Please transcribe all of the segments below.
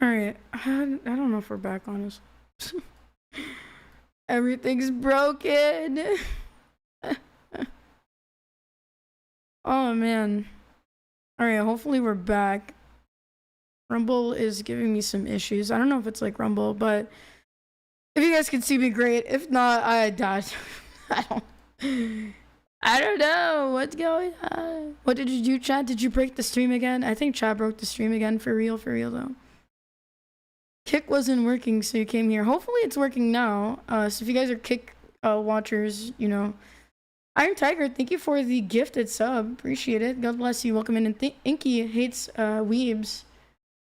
All right. I don't know if we're back, honestly. Everything's broken. Oh, man. All right. Hopefully, we're back. Rumble is giving me some issues. I don't know if it's like Rumble, but if you guys can see me, great. If not, I died. I don't know what's going on. What did you do, Chad? Did you break the stream again? I think Chad broke the stream again. For real though. Kick wasn't working, so you came here. Hopefully it's working now. So if you guys are Kick watchers, you know. Iron Tiger, thank you for the gifted sub. Appreciate it. God bless you. Welcome in. And Inky hates weebs.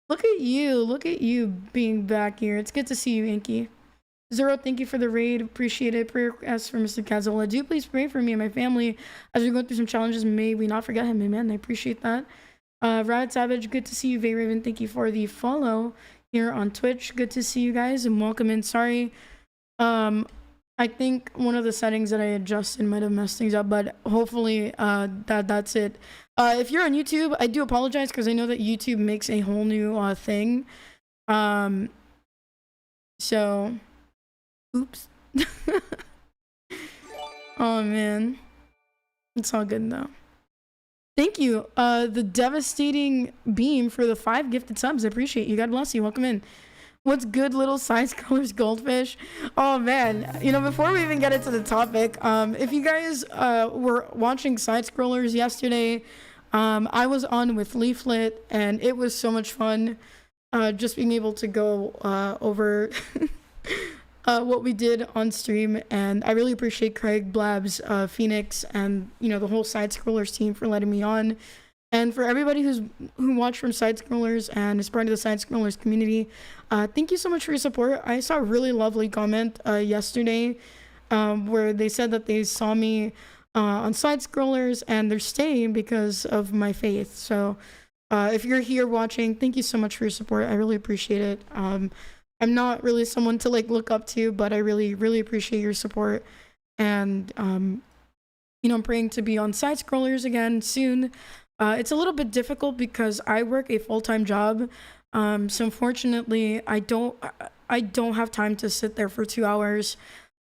Look at you being back here. It's good to see you, Inky. Zero, thank you for the raid. Appreciate it. Prayer request for Mr. Kazola. Do please pray for me and my family as we go through some challenges. May we not forget him. Amen. I appreciate that. Rad Savage, good to see you. Raven, thank you for the follow here on Twitch. Good to see you guys and welcome in. Sorry. I think one of the settings that I adjusted might have messed things up, but hopefully that's it. If you're on YouTube, I do apologize because I know that YouTube makes a whole new thing. So oops. Oh man. It's all good though. Thank you. The devastating beam for the 5 gifted subs. I appreciate you. God bless you. Welcome in. What's good, little side scrollers goldfish? Oh man, you know, before we even get into the topic, if you guys were watching side scrollers yesterday, I was on with Leaflet and it was so much fun. Just being able to go over what we did on stream, and I really appreciate Craig, Blabs, Phoenix, and you know the whole side scrollers team for letting me on, and for everybody who watched from side scrollers and is part of the side scrollers community. Thank you so much for your support. I saw a really lovely comment yesterday where they said that they saw me on side scrollers and they're staying because of my faith. So if you're here watching, thank you so much for your support. I really appreciate it. I'm not really someone to like look up to, but I really appreciate your support. And you know, I'm praying to be on side scrollers again soon. It's a little bit difficult because I work a full-time job. So unfortunately, I don't have time to sit there for 2 hours,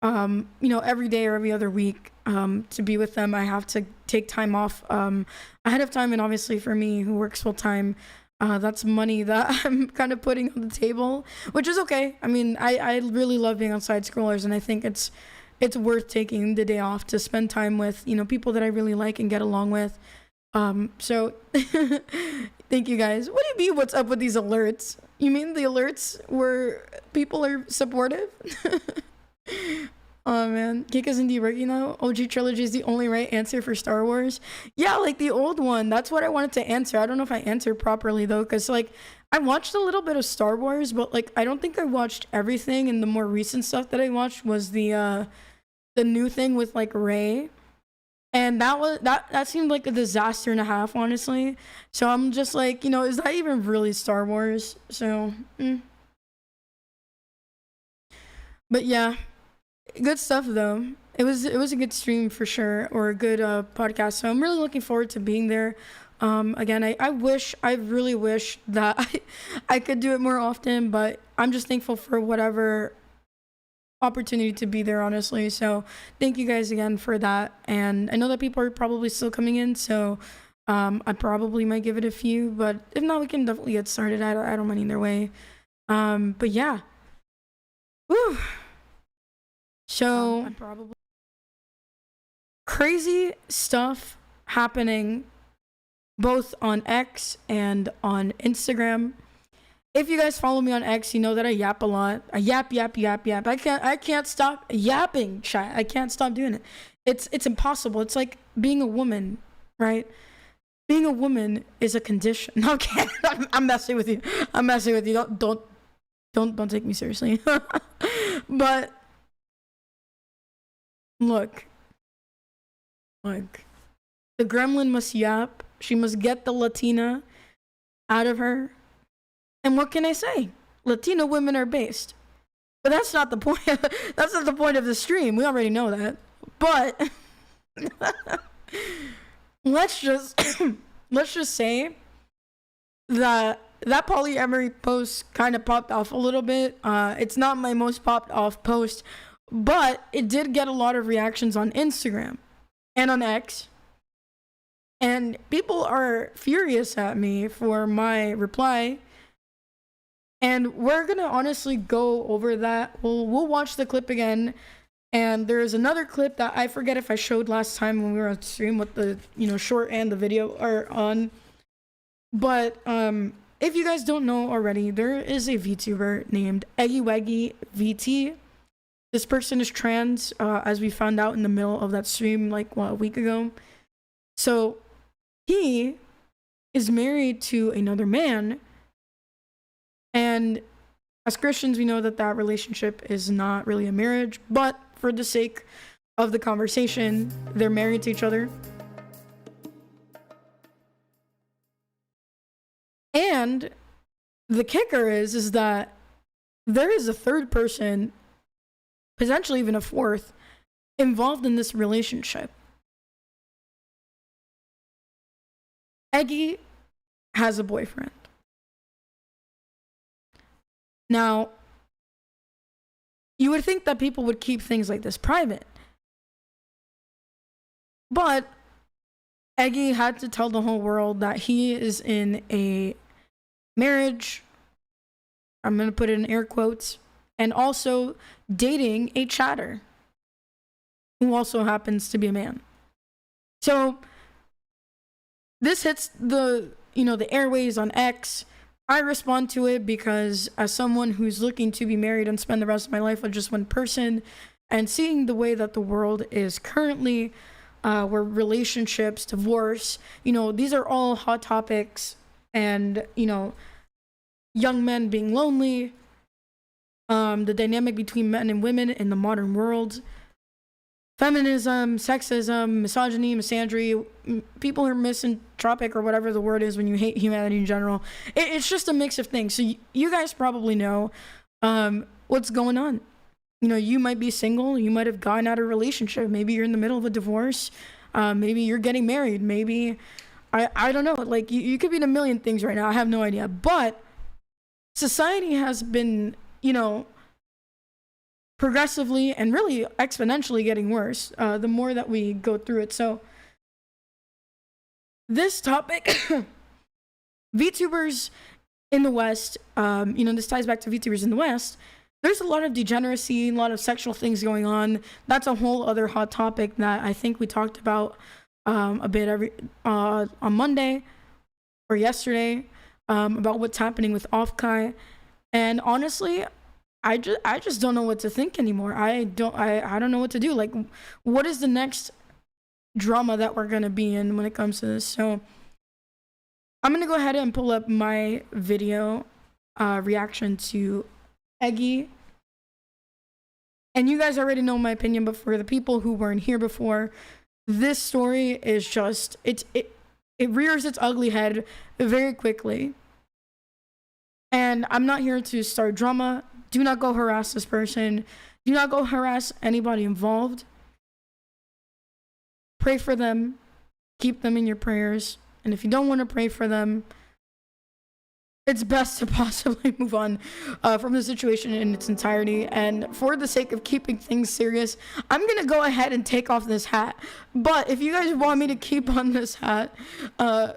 you know, every day or every other week, to be with them. I have to take time off, ahead of time. And obviously for me who works full time, that's money that I'm kind of putting on the table, which is okay. I mean, I really love being on side scrollers, and I think it's worth taking the day off to spend time with, you know, people that I really like and get along with. So thank you guys. What do you mean, what's up with these alerts? You mean the alerts where people are supportive? Oh man, Kick is indeed working now. OG trilogy is the only right answer for Star Wars. Yeah, like the old one. That's what I wanted to answer. I don't know if I answered properly though, because like I watched a little bit of Star Wars, but like I don't think I watched everything. And the more recent stuff that I watched was the new thing with like Rey. And that seemed like a disaster and a half, honestly. So I'm just like, you know, is that even really Star Wars? So, but yeah, good stuff though. It was a good stream for sure, or a good podcast. So I'm really looking forward to being there. Again, I really wish that I could do it more often, but I'm just thankful for whatever opportunity to be there, honestly. So thank you guys again for that. And I know that people are probably still coming in, so I probably might give it a few, but if not, we can definitely get started. I don't mind either way. But yeah. Woo. So crazy stuff happening both on X and on Instagram. If you guys follow me on X, you know that I yap a lot. I yap. I can't stop yapping, chat. I can't stop doing it. It's impossible. It's like being a woman, right? Being a woman is a condition. Okay, I'm messing with you. I'm messing with you. Don't take me seriously. But look, the gremlin must yap. She must get the Latina out of her. And what can I say? Latino women are based. But that's not the point. That's not the point of the stream. We already know that. But let's just say that that polyamory post kind of popped off a little bit. It's not my most popped off post, but it did get a lot of reactions on Instagram and on X. And people are furious at me for my reply. And we're going to honestly go over that. We'll watch the clip again. And there's another clip that I forget if I showed last time when we were on stream with the, short and the video are on. But if you guys don't know already, there is a VTuber named Eggy Weggy VT. This person is trans, as we found out in the middle of that stream a week ago. So he is married to another man. And as Christians, we know that that relationship is not really a marriage, but for the sake of the conversation, they're married to each other. And the kicker is that there is a third person, potentially even a fourth, involved in this relationship. Eggy has a boyfriend. Now, you would think that people would keep things like this private. But Eggy had to tell the whole world that he is in a marriage, I'm going to put it in air quotes, and also dating a chatter who also happens to be a man. So this hits the airways on X. I respond to it because as someone who's looking to be married and spend the rest of my life with just one person, and seeing the way that the world is currently, where relationships, divorce, these are all hot topics, and young men being lonely, the dynamic between men and women in the modern world, feminism, sexism, misogyny, misandry, people are misanthropic or whatever the word is when you hate humanity in general. It's just a mix of things. So you guys probably know what's going on. You might be single. You might have gotten out of a relationship. Maybe you're in the middle of a divorce. Maybe you're getting married. Maybe, I don't know. You could be in a million things right now. I have no idea. But society has been, progressively and really exponentially getting worse the more that we go through it. So this topic, VTubers in the West, this ties back to VTubers in the West. There's a lot of degeneracy, a lot of sexual things going on. That's a whole other hot topic that I think we talked about a bit on Monday or yesterday about what's happening with Offkai. And honestly, I just don't know what to think anymore. I don't know what to do. What is the next drama that we're gonna be in when it comes to this? So I'm gonna go ahead and pull up my video reaction to Eggy. And you guys already know my opinion, but for the people who weren't here before, this story is just it rears its ugly head very quickly. And I'm not here to start drama. Do not go harass this person. Do not go harass anybody involved. Pray for them. Keep them in your prayers. And if you don't want to pray for them, it's best to possibly move on from the situation in its entirety. And for the sake of keeping things serious, I'm going to go ahead and take off this hat. But if you guys want me to keep on this hat,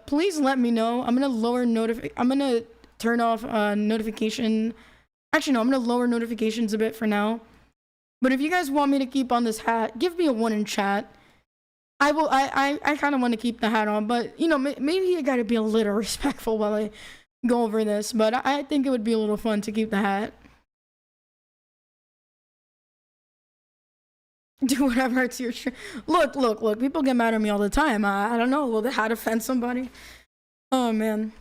please let me know. I'm going to I'm going to turn off notification. Actually, no, I'm going to lower notifications a bit for now. But if you guys want me to keep on this hat, give me a 1 in chat. I will. I kind of want to keep the hat on, but maybe I got to be a little respectful while I go over this. But I think it would be a little fun to keep the hat. Do whatever it's your look. People get mad at me all the time. I don't know. Will the hat offend somebody? Oh man.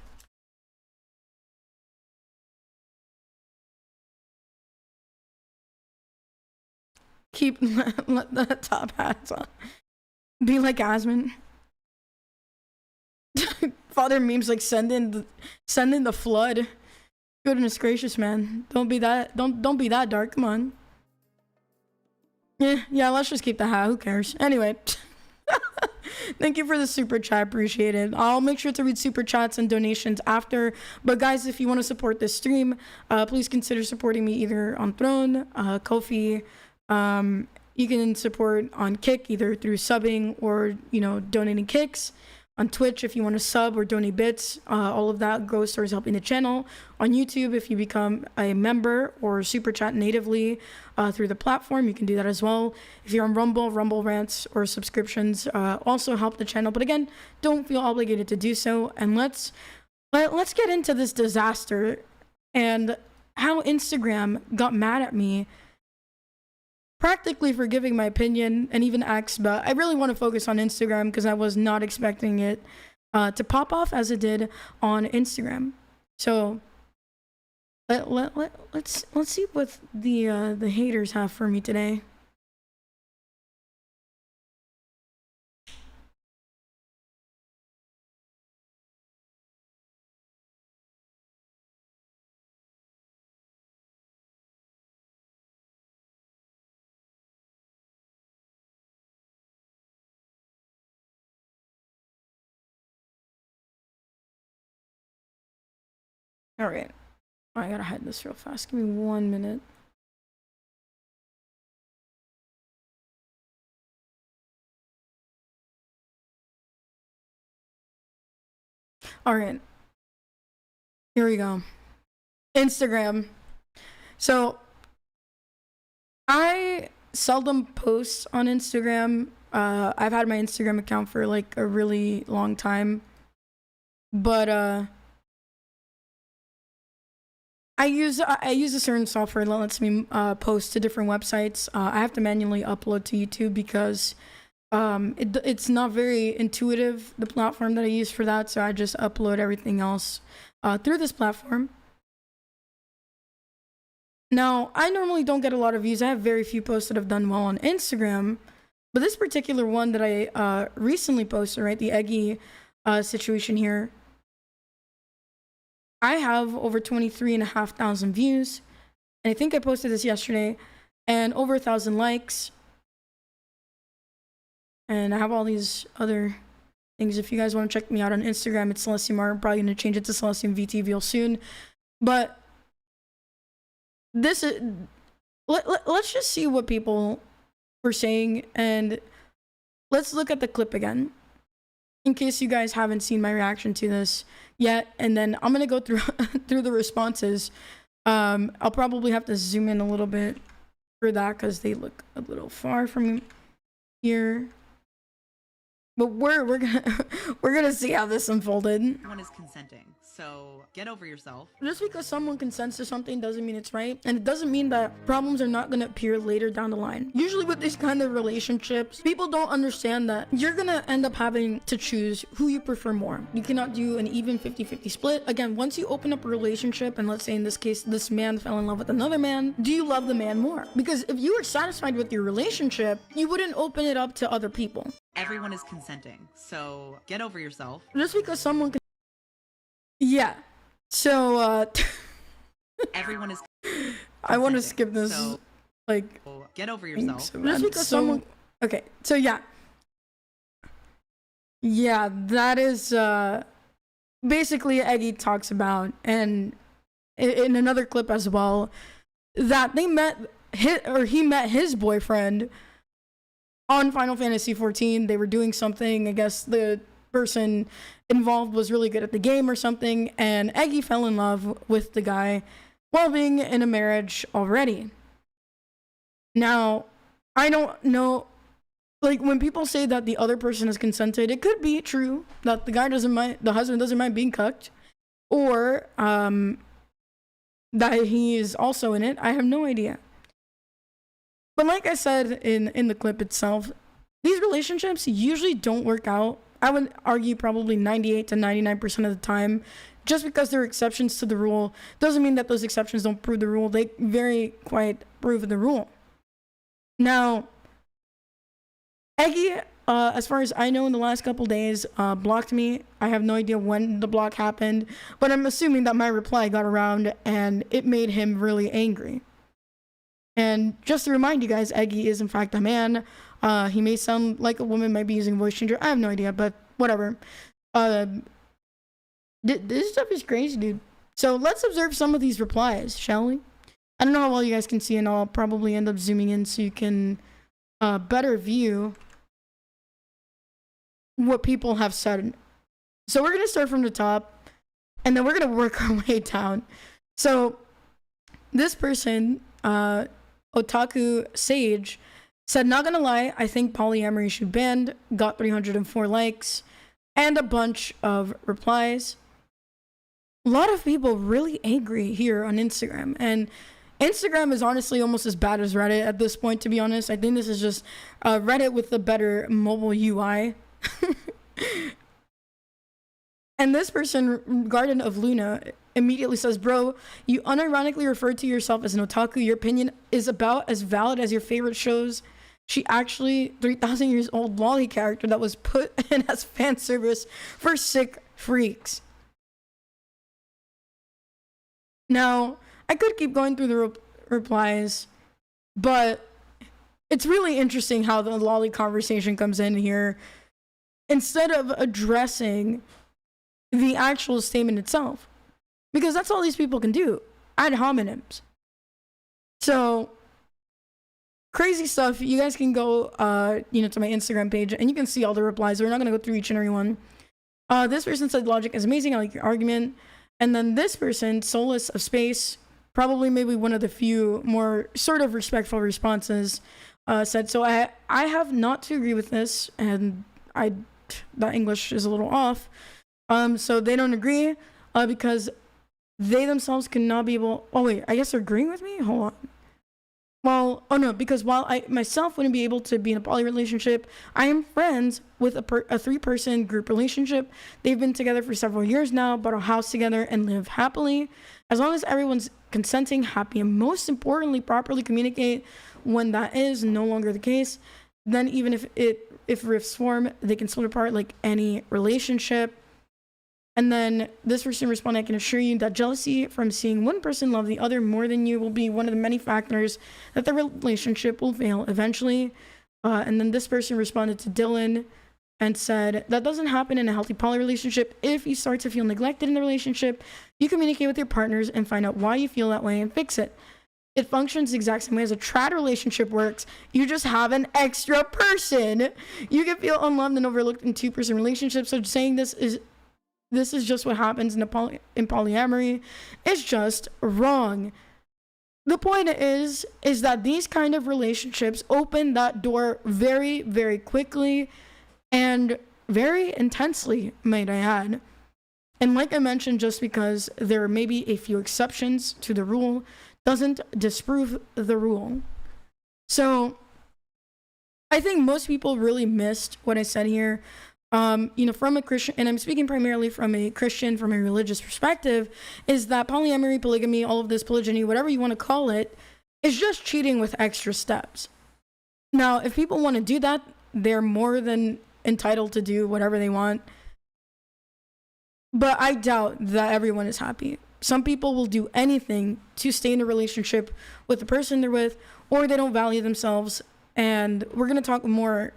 Keep let the top hats on. Be like Asmon. Father memes send in the flood. Goodness gracious, man. Don't be that dark. Come on. Yeah, let's just keep the hat. Who cares? Anyway. Thank you for the super chat. Appreciate it. I'll make sure to read super chats and donations after. But guys, if you want to support this stream, please consider supporting me either on Throne, Ko-fi. You can support on Kick either through subbing or, you know, donating kicks. On Twitch, if you want to sub or donate bits, all of that goes towards helping the channel. On YouTube, if you become a member or super chat natively through the platform, you can do that as well. If you're on Rumble rants or subscriptions also help the channel. But again, don't feel obligated to do so. And let's get into this disaster and how Instagram got mad at me practically for giving my opinion, and even X, but I really want to focus on Instagram because I was not expecting it to pop off as it did on Instagram. So let's see what the haters have for me today. All right. I gotta hide this real fast. Give me 1 minute. All right. Here we go. Instagram. So I seldom post on Instagram. I've had my Instagram account for like a really long time. But I use a certain software that lets me post to different websites. I have to manually upload to YouTube because it's not very intuitive, the platform that I use for that. So I just upload everything else through this platform. Now, I normally don't get a lot of views. I have very few posts that have done well on Instagram. But this particular one that I recently posted, right, the Eggy situation here, I have over 23,500 views, and I think I posted this yesterday, and over 1,000 likes. And I have all these other things. If you guys want to check me out on Instagram, it's Celestium Art. I'm probably going to change it to Celestium VT real soon. But this is, let's just see what people were saying, and let's look at the clip again, in case you guys haven't seen my reaction to this yet. And then I'm gonna go through through the responses. I'll probably have to zoom in a little bit for that because they look a little far from here. But we're gonna see how this unfolded. Everyone is consenting, so get over yourself. Just because someone consents to something doesn't mean it's right, and it doesn't mean that problems are not gonna appear later down the line. Usually with these kind of relationships, people don't understand that you're gonna end up having to choose who you prefer more. You cannot do an even 50-50 split. Again, once you open up a relationship, and let's say in this case, this man fell in love with another man, do you love the man more? Because if you were satisfied with your relationship, you wouldn't open it up to other people. Everyone is consenting, so get over yourself. Just because someone can... Yeah. So, Everyone is I want to skip this, so like... get over yourself. Just because someone... Okay, so yeah. Yeah, that is, basically Eggy talks about, and in another clip as well, that they met, he met his boyfriend on Final Fantasy XIV. They were doing something. I guess the person involved was really good at the game or something, and Eggy fell in love with the guy while being in a marriage already. Now, I don't know, like, when people say that the other person has consented, it could be true that the guy doesn't mind, the husband doesn't mind being cucked, or that he is also in it. I have no idea. But like I said in the clip itself, these relationships usually don't work out. I would argue probably 98 to 99% of the time. Just because there are exceptions to the rule doesn't mean that those exceptions don't prove the rule. They very quite prove the rule. Now, Eggy, as far as I know, in the last couple days, blocked me. I have no idea when the block happened, but I'm assuming that my reply got around and it made him really angry. And just to remind you guys, Eggy is in fact a man. He may sound like a woman, might be using a voice changer. I have no idea, but whatever. This stuff is crazy, dude. So let's observe some of these replies, shall we? I don't know how well you guys can see, and I'll probably end up zooming in so you can better view what people have said. So we're going to start from the top, and then we're going to work our way down. So this person, Otaku Sage, said, not gonna lie, I think polyamory should be banned. Got 304 likes and a bunch of replies. A lot of people really angry here on Instagram, and Instagram is honestly almost as bad as Reddit at this point, to be honest. I think this is just Reddit with a better mobile UI. And this person, Garden of Luna, immediately says, bro, you unironically referred to yourself as an otaku. Your opinion is about as valid as your favorite shows. She actually 3,000 years old lolly character that was put in as fan service for sick freaks. Now, I could keep going through the replies, but it's really interesting how the lolly conversation comes in here instead of addressing the actual statement itself, because that's all these people can do, ad hominems. So crazy stuff. You guys can go to my Instagram page and you can see all the replies. We're not going to go through each and every one. This person said logic is amazing, I like your argument. And then this person, Solace of Space, probably maybe one of the few more sort of respectful responses, said, so I have not to agree with this, and that English is a little off. So they don't agree because they themselves cannot be able. Oh wait, I guess they're agreeing with me. Hold on. Well, oh no, because while I myself wouldn't be able to be in a poly relationship, I am friends with a 3-person group relationship. They've been together for several years now, bought a house together, and live happily. As long as everyone's consenting, happy, and most importantly, properly communicate when that is no longer the case, then even if rifts form, they can split apart like any relationship. And then this person responded, I can assure you that jealousy from seeing one person love the other more than you will be one of the many factors that the relationship will fail eventually. And then this person responded to Dylan and said, that doesn't happen in a healthy poly relationship. If you start to feel neglected in the relationship, you communicate with your partners and find out why you feel that way and fix it. It functions the exact same way as a trad relationship works. You just have an extra person. You can feel unloved and overlooked in 2-person relationships. So saying this is just what happens in polyamory. It's just wrong. The point is that these kind of relationships open that door very, very quickly and very intensely, might I add. And like I mentioned, just because there may be a few exceptions to the rule doesn't disprove the rule. So I think most people really missed what I said here. From a Christian, and I'm speaking primarily from a Christian, from a religious perspective, is that polyamory, polygamy, all of this, polygyny, whatever you want to call it, is just cheating with extra steps. Now, if people want to do that, they're more than entitled to do whatever they want. But I doubt that everyone is happy. Some people will do anything to stay in a relationship with the person they're with, or they don't value themselves. And we're going to talk more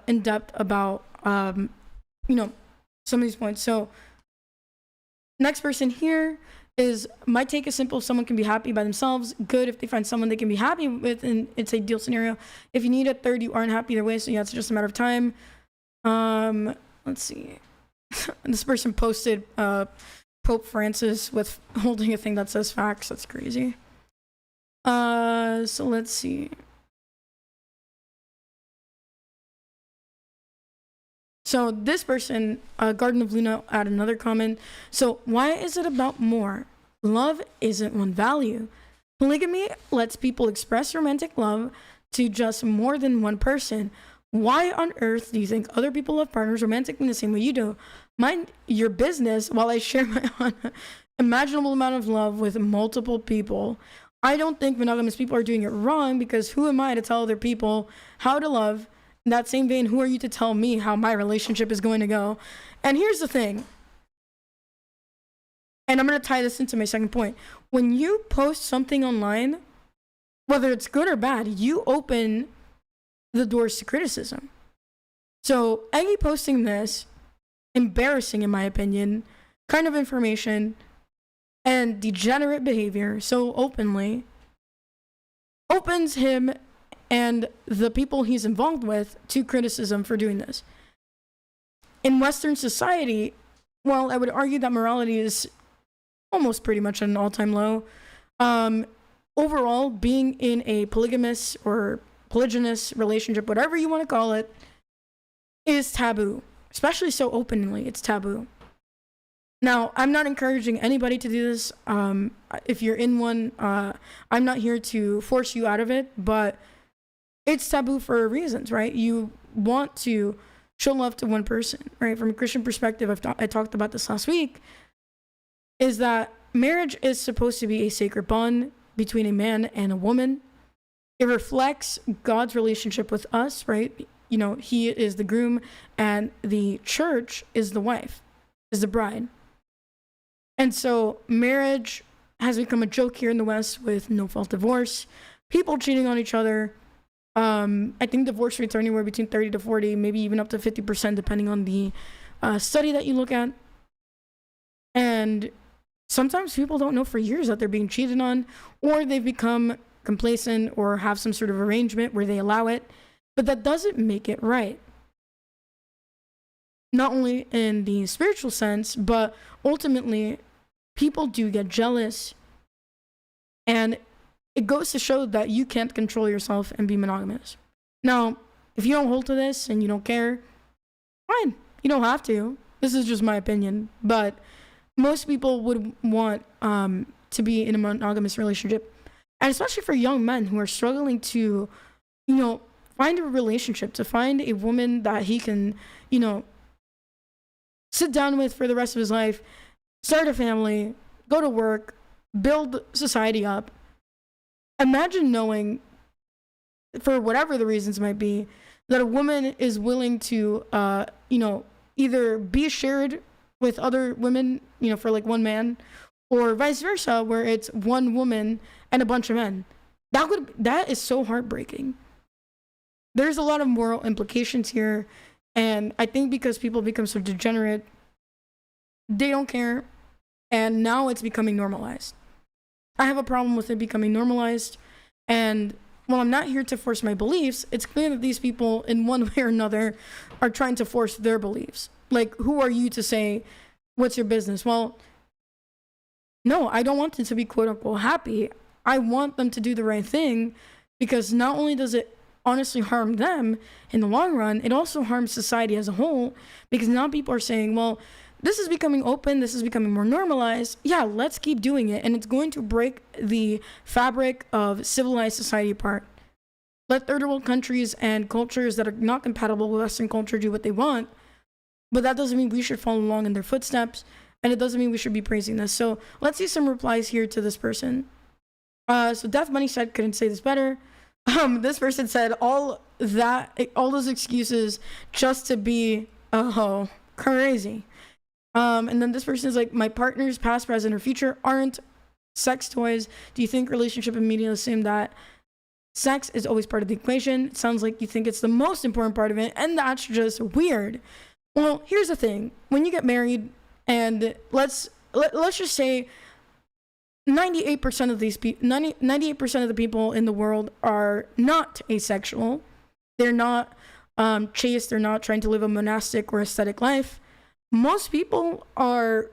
in depth about some of these points. So next person here is, my take is simple. Someone can be happy by themselves. Good if they find someone they can be happy with, and it's a deal scenario. If you need a third, you aren't happy either way. So yeah, it's just a matter of time. Let's see. This person posted Pope Francis with holding a thing that says facts. That's crazy. So let's see. So this person, Garden of Luna, add another comment. So why is it about more? Love isn't one value. Polygamy lets people express romantic love to just more than one person. Why on earth do you think other people love partners romantically in the same way you do? Mind your business while I share my unimaginable amount of love with multiple people. I don't think monogamous people are doing it wrong, because who am I to tell other people how to love? In that same vein, who are you to tell me how my relationship is going to go? And here's the thing. And I'm going to tie this into my second point. When you post something online, whether it's good or bad, you open the doors to criticism. So Eggy posting this, embarrassing in my opinion, kind of information and degenerate behavior so openly, opens him and the people he's involved with to criticism for doing this. In Western society, well, I would argue that morality is almost pretty much at an all-time low. Overall, being in a polygamous or polygynous relationship, whatever you want to call it, is taboo, especially so openly. It's taboo. Now, I'm not encouraging anybody to do this. If you're in one, I'm not here to force you out of it, but it's taboo for reasons, right? You want to show love to one person, right? From a Christian perspective, I talked about this last week, is that marriage is supposed to be a sacred bond between a man and a woman. It reflects God's relationship with us, right? You know, he is the groom and the church is the wife, is the bride. And so marriage has become a joke here in the West with no-fault divorce, people cheating on each other. I think divorce rates are anywhere between 30 to 40, maybe even up to 50%, depending on the study that you look at. And sometimes people don't know for years that they're being cheated on, or they've become complacent or have some sort of arrangement where they allow it, but that doesn't make it right. Not only in the spiritual sense, but ultimately, people do get jealous, and it goes to show that you can't control yourself and be monogamous. Now, if you don't hold to this and you don't care, fine. You don't have to. This is just my opinion. But most people would want to be in a monogamous relationship. And especially for young men who are struggling to, find a relationship, to find a woman that he can, sit down with for the rest of his life, start a family, go to work, build society up. Imagine knowing, for whatever the reasons might be, that a woman is willing to, either be shared with other women, for like one man, or vice versa, where it's one woman and a bunch of men. That is so heartbreaking. There's a lot of moral implications here, and I think because people become so degenerate, they don't care, and now it's becoming normalized. I have a problem with it becoming normalized, and while I'm not here to force my beliefs, it's clear that these people, in one way or another, are trying to force their beliefs. Like, who are you to say, what's your business? Well, no, I don't want them to be quote-unquote happy. I want them to do the right thing, because not only does it honestly harm them in the long run, it also harms society as a whole, because now people are saying, well, this is becoming open, this is becoming more normalized. Yeah, let's keep doing it. And it's going to break the fabric of civilized society apart. Let third world countries and cultures that are not compatible with Western culture do what they want. But that doesn't mean we should follow along in their footsteps. And it doesn't mean we should be praising this. So let's see some replies here to this person. So Death Money said, couldn't say this better. This person said, all those excuses just to be, crazy. And then this person is like, my partners, past, present, or future, aren't sex toys. Do you think relationship and media assume that sex is always part of the equation? It sounds like you think it's the most important part of it, and that's just weird. Well, here's the thing. When you get married, and let's just say 98% of these people, 98% of the people in the world are not asexual. They're not chaste. They're not trying to live a monastic or ascetic life. Most people are,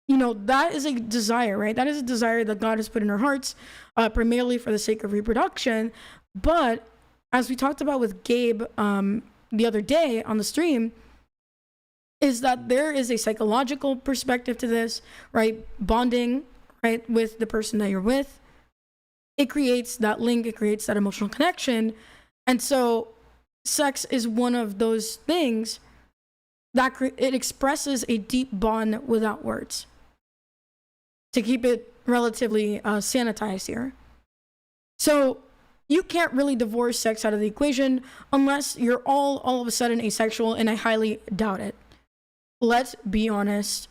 that is a desire, right? That is a desire that God has put in our hearts, primarily for the sake of reproduction. But as we talked about with Gabe the other day on the stream, is that there is a psychological perspective to this, right? Bonding, right, with the person that you're with. It creates that link, it creates that emotional connection. And so sex is one of those things that it expresses a deep bond without words. To keep it relatively sanitized here. So you can't really divorce sex out of the equation unless you're all of a sudden asexual, and I highly doubt it. Let's be honest.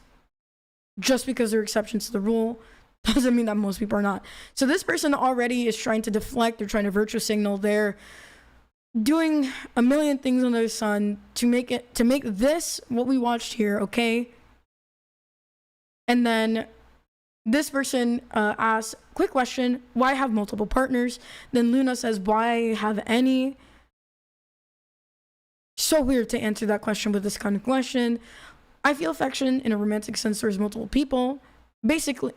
Just because there are exceptions to the rule doesn't mean that most people are not. So this person already is trying to deflect. They're trying to virtue signal their doing a million things under the sun to make this what we watched here, okay? And then this person asks, quick question, why have multiple partners? Then Luna says, why have any? So weird to answer that question with this kind of question. I feel affection in a romantic sense towards multiple people. Basically,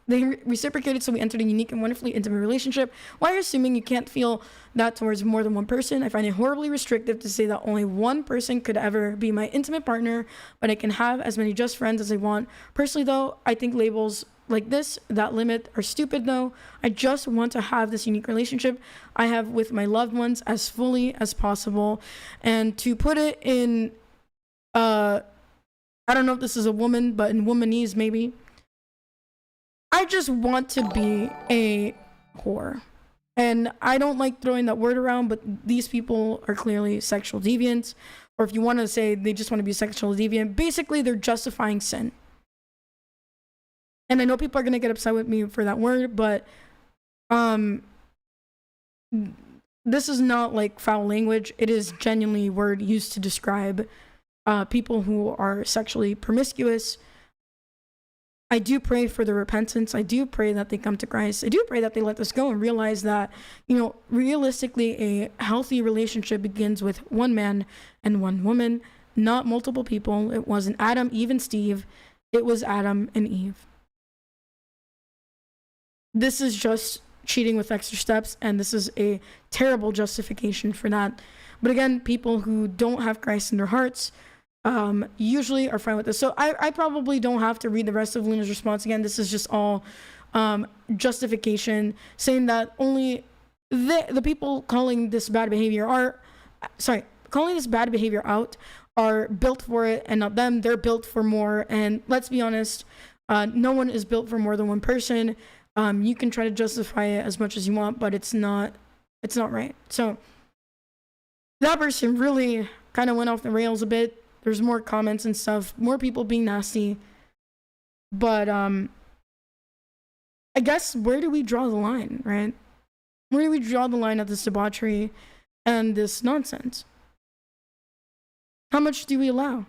they reciprocated, so we entered a unique and wonderfully intimate relationship. Why are you assuming you can't feel that towards more than one person? I find it horribly restrictive to say that only one person could ever be my intimate partner, but I can have as many just friends as I want. Personally, though, I think labels like this that limit are stupid, though. I just want to have this unique relationship I have with my loved ones as fully as possible. And to put it in, I don't know if this is a woman, but in womanese maybe, I just want to be a whore. And I don't like throwing that word around, but these people are clearly sexual deviants. Or if you want to say they just want to be sexual deviant, basically they're justifying sin. And I know people are going to get upset with me for that word, but this is not like foul language. It is genuinely a word used to describe people who are sexually promiscuous. I do pray for their repentance. I do pray that they come to Christ. I do pray that they let this go and realize that, realistically, a healthy relationship begins with one man and one woman, not multiple people. It wasn't Adam, Eve, and Steve. It was Adam and Eve. This is just cheating with extra steps, and this is a terrible justification for that. But again, people who don't have Christ in their hearts usually are fine with this. So I probably don't have to read the rest of Luna's response again. This is just all justification, saying that only the people calling this bad behavior out are built for it and not them. They're built for more. And let's be honest, no one is built for more than one person. You can try to justify it as much as you want, but it's not right. So that person really kind of went off the rails a bit. There's more comments and stuff, more people being nasty. But I guess, where do we draw the line, right? Where do we draw the line at this debauchery and this nonsense? How much do we allow?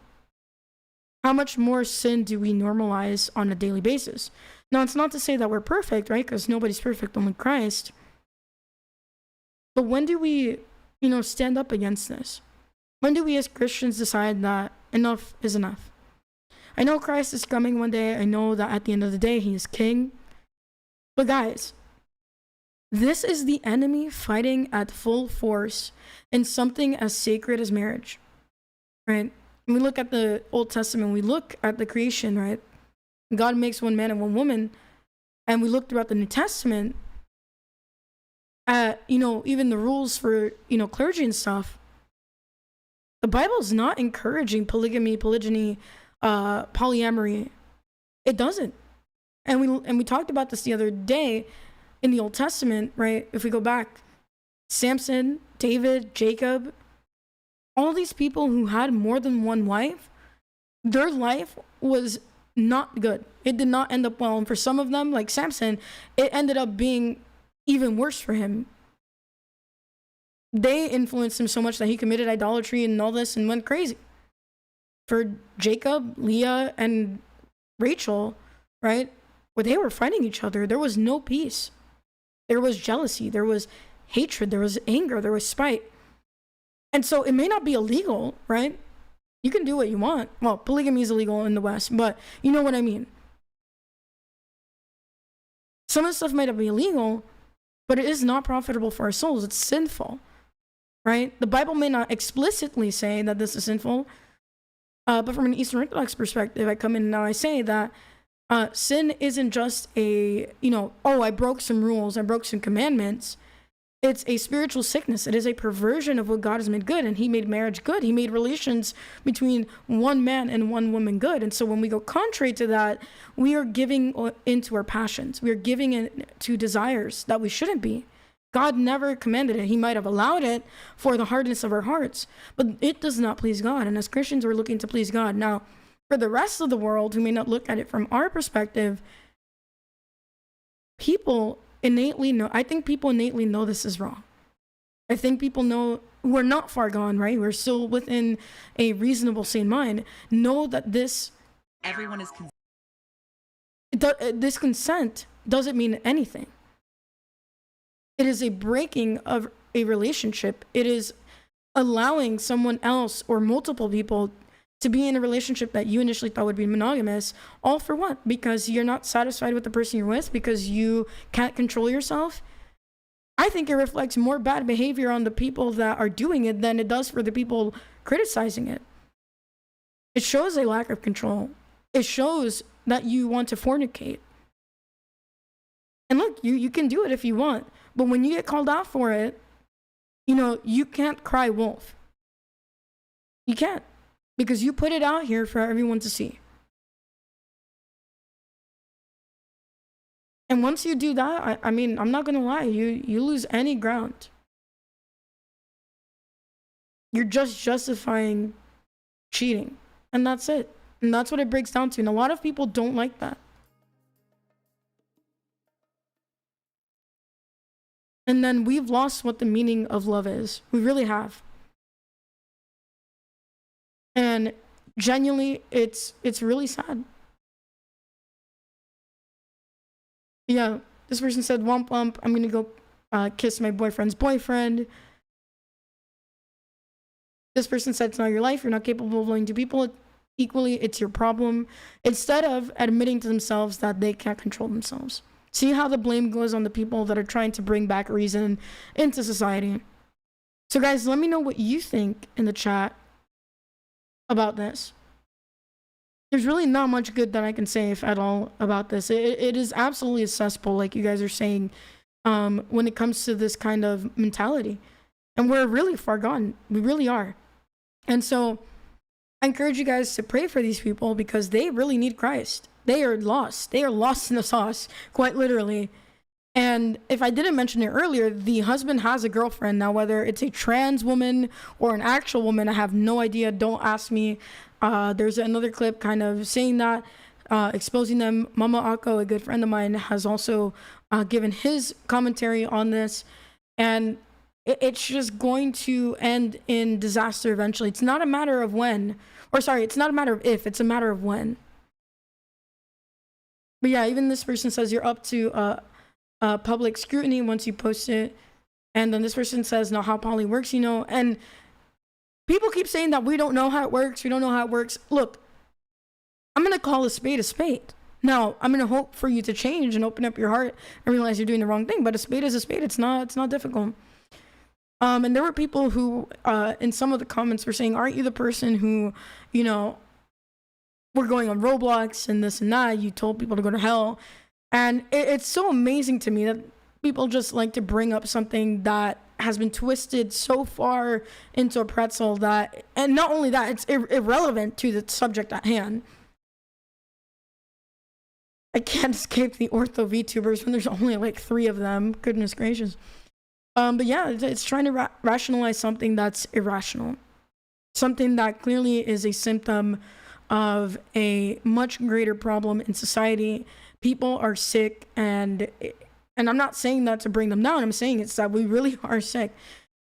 How much more sin do we normalize on a daily basis? Now, it's not to say that we're perfect, right? Because nobody's perfect, only Christ. But when do we, stand up against this? When do we as Christians decide that enough is enough? I know Christ is coming one day. I know that at the end of the day, he is king. But guys, this is the enemy fighting at full force in something as sacred as marriage, right? When we look at the Old Testament, we look at the creation, right? God makes one man and one woman. And we look throughout the New Testament at, even the rules for, clergy and stuff. The Bible is not encouraging polygamy, polygyny, polyamory. It doesn't. And we talked about this the other day in the Old Testament, right? If we go back, Samson, David, Jacob, all these people who had more than one wife, their life was not good. It did not end up well. And for some of them, like Samson, it ended up being even worse for him. They influenced him so much that he committed idolatry and all this and went crazy. For Jacob, Leah, and Rachel, right? Where they were fighting each other, there was no peace. There was jealousy, there was hatred, there was anger, there was spite. And so it may not be illegal, right? You can do what you want. Well, polygamy is illegal in the West, but you know what I mean. Some of the stuff might not be illegal, but it is not profitable for our souls. It's sinful, right? The Bible may not explicitly say that this is sinful, but from an Eastern Orthodox perspective, I come in and now I say that sin isn't just a, I broke some rules, I broke some commandments. It's a spiritual sickness. It is a perversion of what God has made good. And he made marriage good. He made relations between one man and one woman good. And so when we go contrary to that, we are giving into our passions. We are giving in to desires that we shouldn't be. God never commanded it. He might have allowed it for the hardness of our hearts, but it does not please God. And as Christians, we're looking to please God. Now, for the rest of the world who may not look at it from our perspective, people innately know this is wrong. I think people know who are not far gone, right? Who are still within a reasonable, sane mind, know that this Everyone is this consent doesn't mean anything. It is a breaking of a relationship. It is allowing someone else or multiple people to be in a relationship that you initially thought would be monogamous, all for what? Because you're not satisfied with the person you're with, because you can't control yourself. I think it reflects more bad behavior on the people that are doing it than it does for the people criticizing it. It shows a lack of control. It shows that you want to fornicate. And look, you can do it if you want, but when you get called out for it, you can't cry wolf. You can't, because you put it out here for everyone to see. And once you do that, I mean, I'm not gonna lie, you lose any ground. You're just justifying cheating, and that's it. And that's what it breaks down to. And a lot of people don't like that. And then we've lost what the meaning of love is. We really have. And genuinely, it's really sad. Yeah, this person said, womp womp, I'm gonna go kiss my boyfriend's boyfriend. This person said, it's not your life, you're not capable of loving two people equally, it's your problem. Instead of admitting to themselves that they can't control themselves. See how the blame goes on the people that are trying to bring back reason into society. So guys, let me know what you think in the chat about this. There's really not much good that I can say, if at all, about this. It is absolutely a cesspool, like you guys are saying, when it comes to this kind of mentality. And we're really far gone. We really are. And so I encourage you guys to pray for these people, because they really need Christ. They are lost. They are lost in the sauce, quite literally. And if I didn't mention it earlier, the husband has a girlfriend. Now, whether it's a trans woman or an actual woman, I have no idea. Don't ask me. There's another clip kind of saying that, exposing them. Mama Akko, a good friend of mine, has also given his commentary on this. And it's just going to end in disaster eventually. It's not a matter of when. Or sorry, it's not a matter of if. It's a matter of when. But yeah, even this person says you're up to public scrutiny once you post it. And then this person says not how poly works, and people keep saying that we don't know how it works. We don't know how it works. Look, I'm going to call a spade a spade. Now, I'm going to hope for you to change and open up your heart and realize you're doing the wrong thing. But a spade is a spade. It's not difficult. And there were people who, in some of the comments, were saying, aren't you the person who, we're going on Roblox and this and that. You told people to go to hell. And it's so amazing to me that people just like to bring up something that has been twisted so far into a pretzel that, and not only that, it's irrelevant to the subject at hand. I can't escape the ortho VTubers when there's only like 3 of them. Goodness gracious. But yeah, it's trying to rationalize something that's irrational. Something that clearly is a symptom of a much greater problem in society. People are sick, and I'm not saying that to bring them down. I'm saying it's that we really are sick.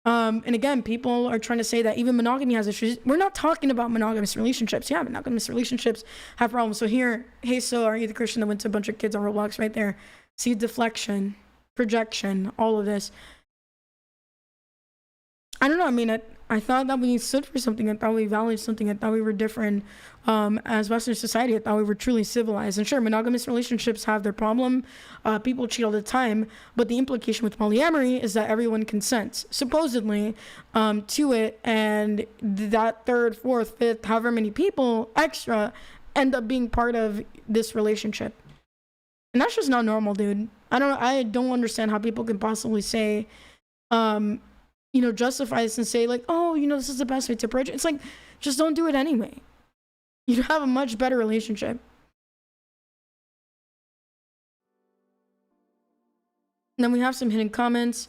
And again, people are trying to say that even monogamy has issues. We're not talking about monogamous relationships. Yeah, monogamous relationships have problems. So here, hey, so are you the Christian that went to a bunch of kids on Roblox? Right there. See, deflection, projection, all of this. I don't know. I mean, I thought that we stood for something. I thought we valued something. I thought we were different as Western society. I thought we were truly civilized. And sure, monogamous relationships have their problem. People cheat all the time. But the implication with polyamory is that everyone consents, supposedly, to it. And that 3rd, 4th, 5th, however many people extra end up being part of this relationship. And that's just not normal, dude. I don't understand how people can possibly say, justify this and say like, oh, this is the best way to approach it. It's like, just don't do it anyway. You'd have a much better relationship. And then we have some hidden comments.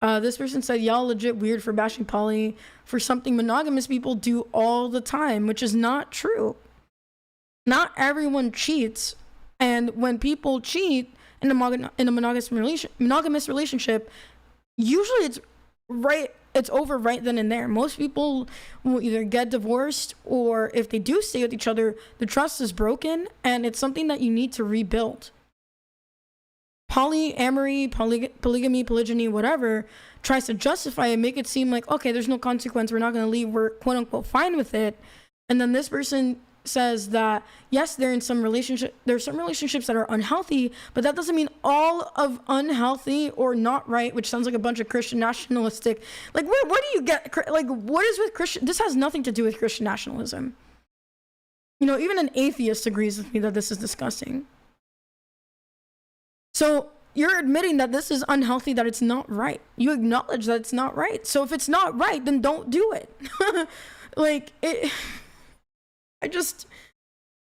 This person said, y'all legit weird for bashing poly for something monogamous people do all the time, which is not true. Not everyone cheats. And when people cheat in a monogamous relationship, usually it's right, it's over right then and there. Most people will either get divorced, or if they do stay with each other, the trust is broken, and it's something that you need to rebuild. Polyamory, polygamy, polygyny, whatever, tries to justify it, make it seem like, okay, there's no consequence, we're not going to leave, we're quote unquote fine with it. And then this person says that yes, there's some relationships that are unhealthy, but that doesn't mean all of unhealthy or not right, which sounds like a bunch of Christian nationalistic, like what do you get, like what is with Christian, this has nothing to do with Christian nationalism. You know, even an atheist agrees with me that this is disgusting. So you're admitting that this is unhealthy, that it's not right. You acknowledge that it's not right. So if it's not right, then don't do it. Like it,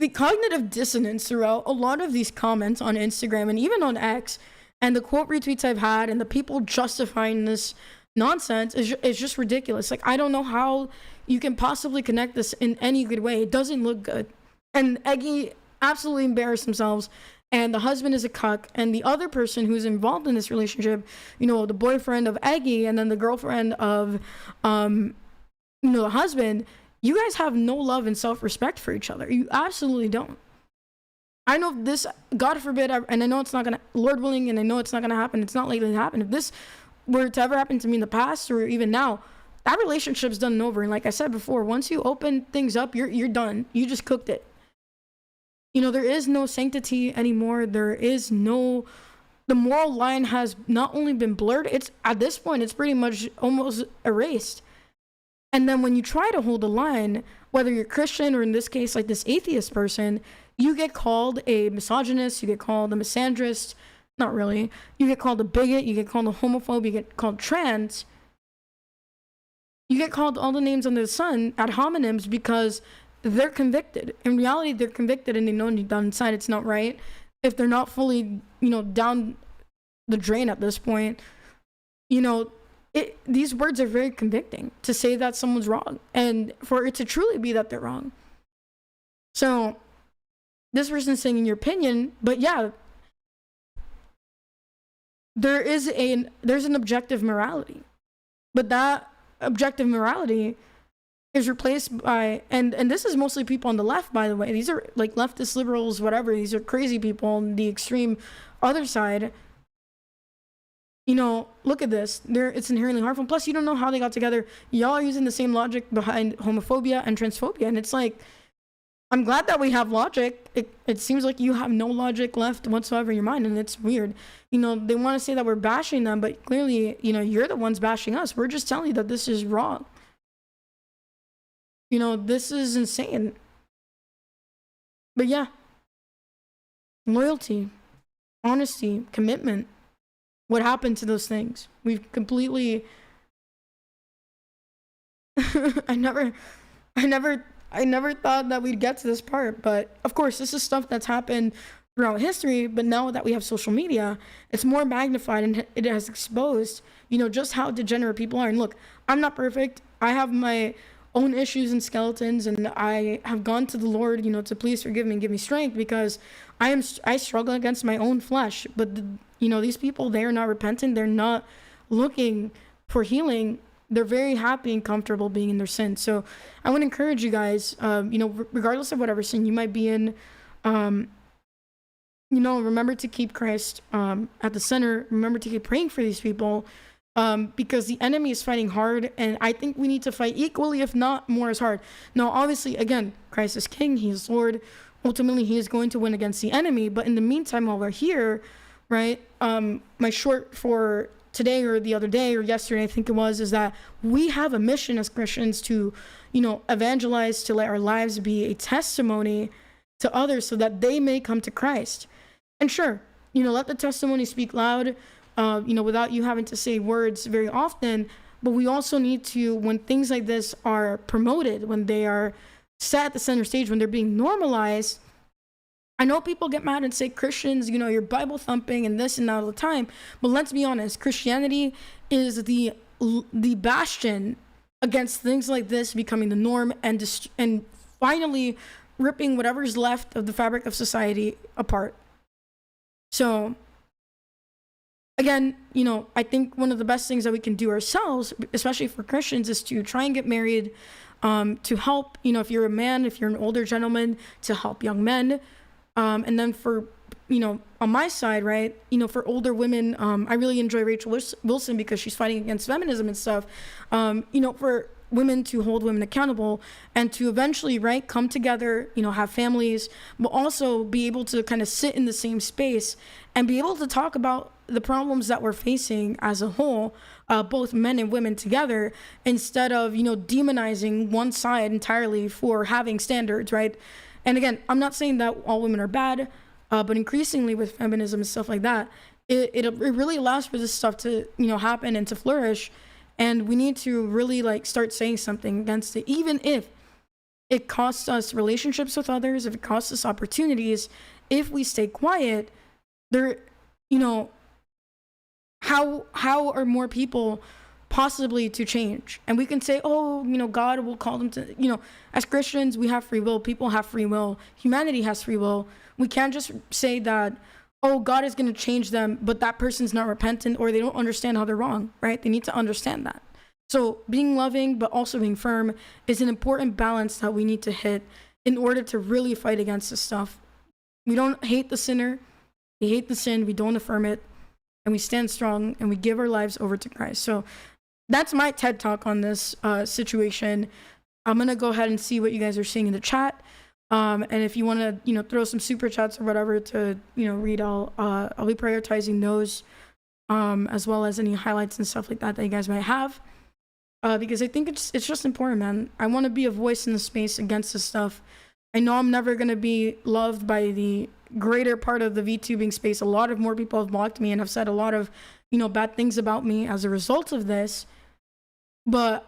the cognitive dissonance throughout a lot of these comments on Instagram and even on X, and the quote retweets I've had, and the people justifying this nonsense is just ridiculous. Like, I don't know how you can possibly connect this in any good way. It doesn't look good. And Eggy absolutely embarrassed themselves, and the husband is a cuck, and the other person who's involved in this relationship, you know, the boyfriend of Eggy and then the girlfriend of you know, the husband, you guys have no love and self-respect for each other. You absolutely don't. I know this, God forbid, and I know it's not gonna, Lord willing, and I know it's not gonna happen, it's not likely to happen. If this were to ever happen to me in the past or even now, that relationship's done and over. And like I said before, once you open things up, you're done. You just cooked it. You know, there is no sanctity anymore. There is no, the moral line has not only been blurred, it's at this point, it's pretty much almost erased. And then when you try to hold a line, whether you're Christian or in this case, like this atheist person, you get called a misogynist, you get called a misandrist, not really. You get called a bigot, you get called a homophobe, you get called trans. You get called all the names under the sun, ad hominems, because they're convicted. In reality, they're convicted and they know down inside it's not right. If they're not fully, you know, down the drain at this point, you know, these words are very convicting to say that someone's wrong and for it to truly be that they're wrong. So this person's saying in your opinion, but yeah, there's an objective morality, but that objective morality is replaced by, and this is mostly people on the left, by the way. These are like leftist liberals, whatever. These are crazy people on the extreme other side. You know, look at this. It's inherently harmful. Plus, you don't know how they got together. Y'all are using the same logic behind homophobia and transphobia. And it's like, I'm glad that we have logic. It seems like you have no logic left whatsoever in your mind. And it's weird. You know, they want to say that we're bashing them, but clearly, you know, you're the ones bashing us. We're just telling you that this is wrong. You know, this is insane. But yeah, loyalty, honesty, commitment. What happened to those things? We've completely I never thought that we'd get to this part, but of course this is stuff that's happened throughout history, but now that we have social media, it's more magnified and it has exposed, you know, just how degenerate people are. And look, I'm not perfect. I have my own issues and skeletons, and I have gone to the Lord, you know, to please forgive me and give me strength, because I struggle against my own flesh. But you know, these people, they are not repentant. They're not looking for healing. They're very happy and comfortable being in their sin. So I would encourage you guys, you know, regardless of whatever sin you might be in, you know, remember to keep Christ at the center. Remember to keep praying for these people, because the enemy is fighting hard, and I think we need to fight equally, if not more as hard. Now, obviously, again, Christ is King. He is Lord. Ultimately, he is going to win against the enemy. But in the meantime, while we're here, right, my short for today or the other day or yesterday, I think it was, is that we have a mission as Christians to, you know, evangelize, to let our lives be a testimony to others so that they may come to Christ. And sure, you know, let the testimony speak loud, you know, without you having to say words very often. But we also need to, when things like this are promoted, when they are set at the center stage, when they're being normalized, I know people get mad and say, Christians, you know, you're Bible thumping and this and that all the time. But let's be honest, Christianity is the bastion against things like this becoming the norm and finally ripping whatever's left of the fabric of society apart. So again, I think one of the best things that we can do ourselves, especially for Christians, is to try and get married, to help, if you're a man, if you're an older gentleman, to help young men. And then for, on my side, right, for older women, I really enjoy Rachel Wilson because she's fighting against feminism and stuff. For women to hold women accountable and to eventually, right, come together, have families, but also be able to kind of sit in the same space and be able to talk about the problems that we're facing as a whole, both men and women together, instead of, demonizing one side entirely for having standards, right? And again, I'm not saying that all women are bad, but increasingly with feminism and stuff like that, it really allows for this stuff to, happen and to flourish. And we need to really start saying something against it, even if it costs us relationships with others, if it costs us opportunities. If we stay quiet, there, how are more people possibly to change? And we can say, oh, God will call them to, as Christians, we have free will. People have free will. Humanity has free will. We can't just say that, oh, God is going to change them, but that person's not repentant or they don't understand how they're wrong, right? They need to understand that. So being loving, but also being firm is an important balance that we need to hit in order to really fight against this stuff. We don't hate the sinner. We hate the sin. We don't affirm it. And we stand strong and we give our lives over to Christ. So that's my TED Talk on this situation. I'm going to go ahead and see what you guys are seeing in the chat. And if you want to, throw some super chats or whatever to, read, I'll be prioritizing those, as well as any highlights and stuff like that you guys might have. Because I think it's just important, man. I want to be a voice in the space against this stuff. I know I'm never going to be loved by the greater part of the VTubing space. A lot of more people have blocked me and have said a lot of, bad things about me as a result of this. But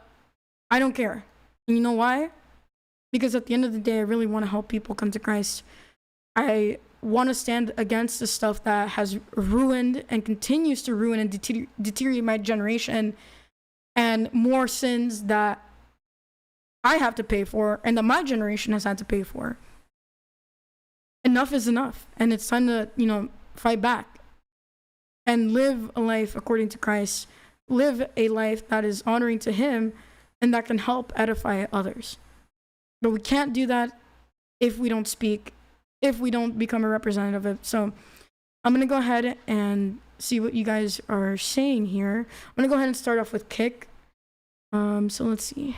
I don't care. And you know why? Because at the end of the day, I really want to help people come to Christ. I want to stand against the stuff that has ruined and continues to ruin and deteriorate my generation, and more sins that I have to pay for and that my generation has had to pay for. Enough is enough. And it's time to, fight back and live a life according to Christ. Live a life that is honoring to Him and that can help edify others. But we can't do that if we don't speak, if we don't become a representative of it. So I'm going to go ahead and see what you guys are saying here. I'm going to go ahead and start off with Kick. So let's see.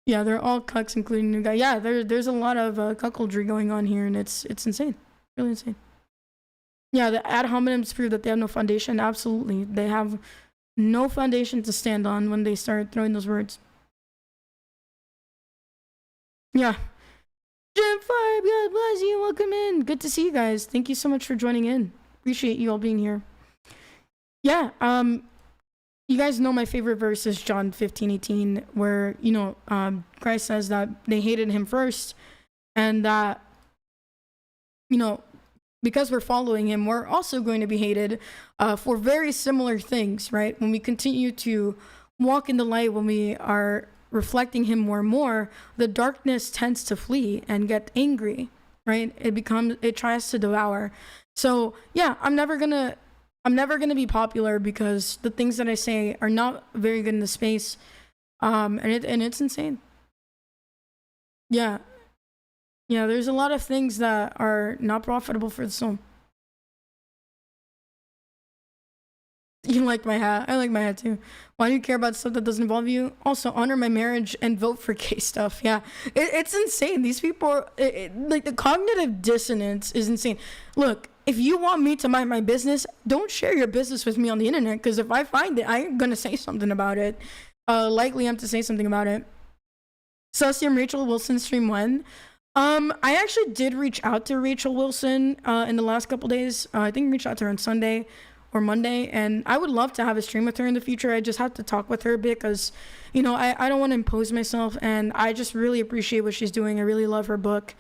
Yeah, they're all cucks, including new guy. Yeah, there's a lot of cuckoldry going on here, and it's insane. Really insane. Yeah, the ad hominems prove that they have no foundation. Absolutely. They have no foundation to stand on when they start throwing those words. Yeah. Jim 5, God bless you. Welcome in. Good to see you guys. Thank you so much for joining in. Appreciate you all being here. Yeah, you guys know my favorite verse is John 15:18, where, Christ says that they hated Him first, and that, because we're following Him, we're also going to be hated for very similar things, right? When we continue to walk in the light, when we are reflecting Him more and more, the darkness tends to flee and get angry, right? It tries to devour. So yeah, I'm never gonna be popular because the things that I say are not very good in the space, and it's insane. Yeah, there's a lot of things that are not profitable for the soul. You like my hat? I like my hat too. Why do you care about stuff that doesn't involve you? Also, honor my marriage and vote for gay stuff. Yeah, it's insane. These people, the cognitive dissonance is insane. Look, if you want me to mind my business, don't share your business with me on the internet, because if I find it, I'm going to say something about it. Likely I'm to say something about it. Sussium Rachel Wilson stream when? I actually did reach out to Rachel Wilson in the last couple days. I think I reached out to her on Sunday or Monday, and I would love to have a stream with her in the future. I just have to talk with her a bit because, I don't want to impose myself, and I just really appreciate what she's doing. I really love her book,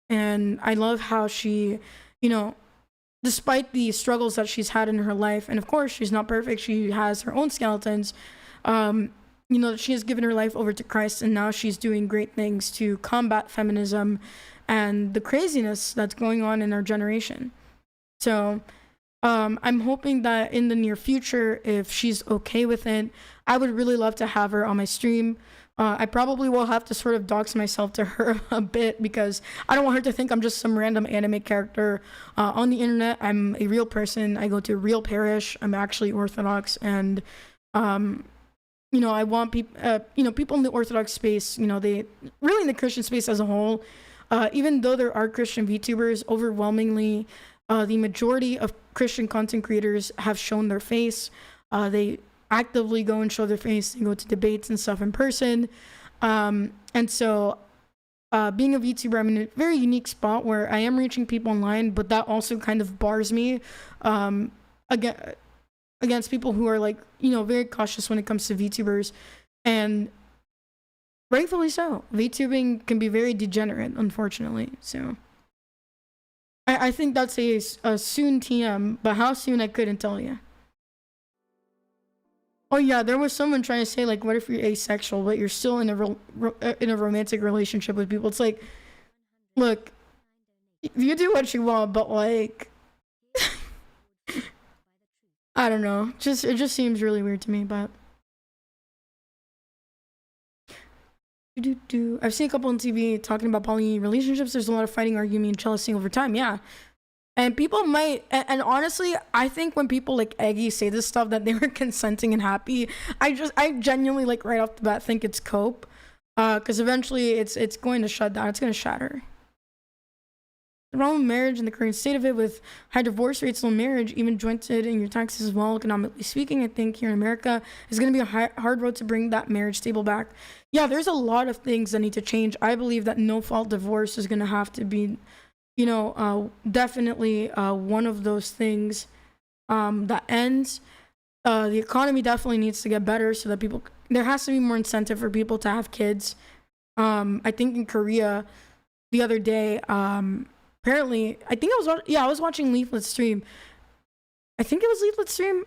and I love how she, despite the struggles that she's had in her life, and of course she's not perfect, she has her own skeletons, she has given her life over to Christ, and now she's doing great things to combat feminism and the craziness that's going on in our generation. So I'm hoping that in the near future, if she's okay with it, I would really love to have her on my stream. I probably will have to sort of dox myself to her a bit, because I don't want her to think I'm just some random anime character on the internet. I'm a real person. I go to a real parish. I'm actually Orthodox, and I want people, people in the Orthodox space, they really in the Christian space as a whole. Even though there are Christian VTubers, overwhelmingly, the majority of Christian content creators have shown their face. They actively go and show their face. They go to debates and stuff in person. And so being a VTuber, I'm in a very unique spot where I am reaching people online, but that also kind of bars me against people who are very cautious when it comes to VTubers. And rightfully so. VTubing can be very degenerate, unfortunately. So I think that's a soon TM, but how soon I couldn't tell you. Oh yeah, there was someone trying to say what if you're asexual but you're still in a romantic relationship with people? It's like, look, you do what you want, but I don't know. It just seems really weird to me, but I've seen a couple on TV talking about poly relationships. There's a lot of fighting, arguing, and jealousy over time. Yeah. And people might, and honestly, I think when people like Eggy say this stuff that they were consenting and happy, I genuinely right off the bat think it's cope, because eventually it's going to shut down. It's going to shatter. The problem with marriage and the current state of it, with high divorce rates, low marriage, even jointed in your taxes as well, economically speaking, I think here in America is going to be a hard road to bring that marriage stable back. Yeah, there's a lot of things that need to change. I believe that no-fault divorce is going to have to be definitely one of those things that ends. The economy definitely needs to get better so that there has to be more incentive for people to have kids. I think in Korea the other day, apparently, I was watching Leaflet's stream. I think it was Leaflet's stream,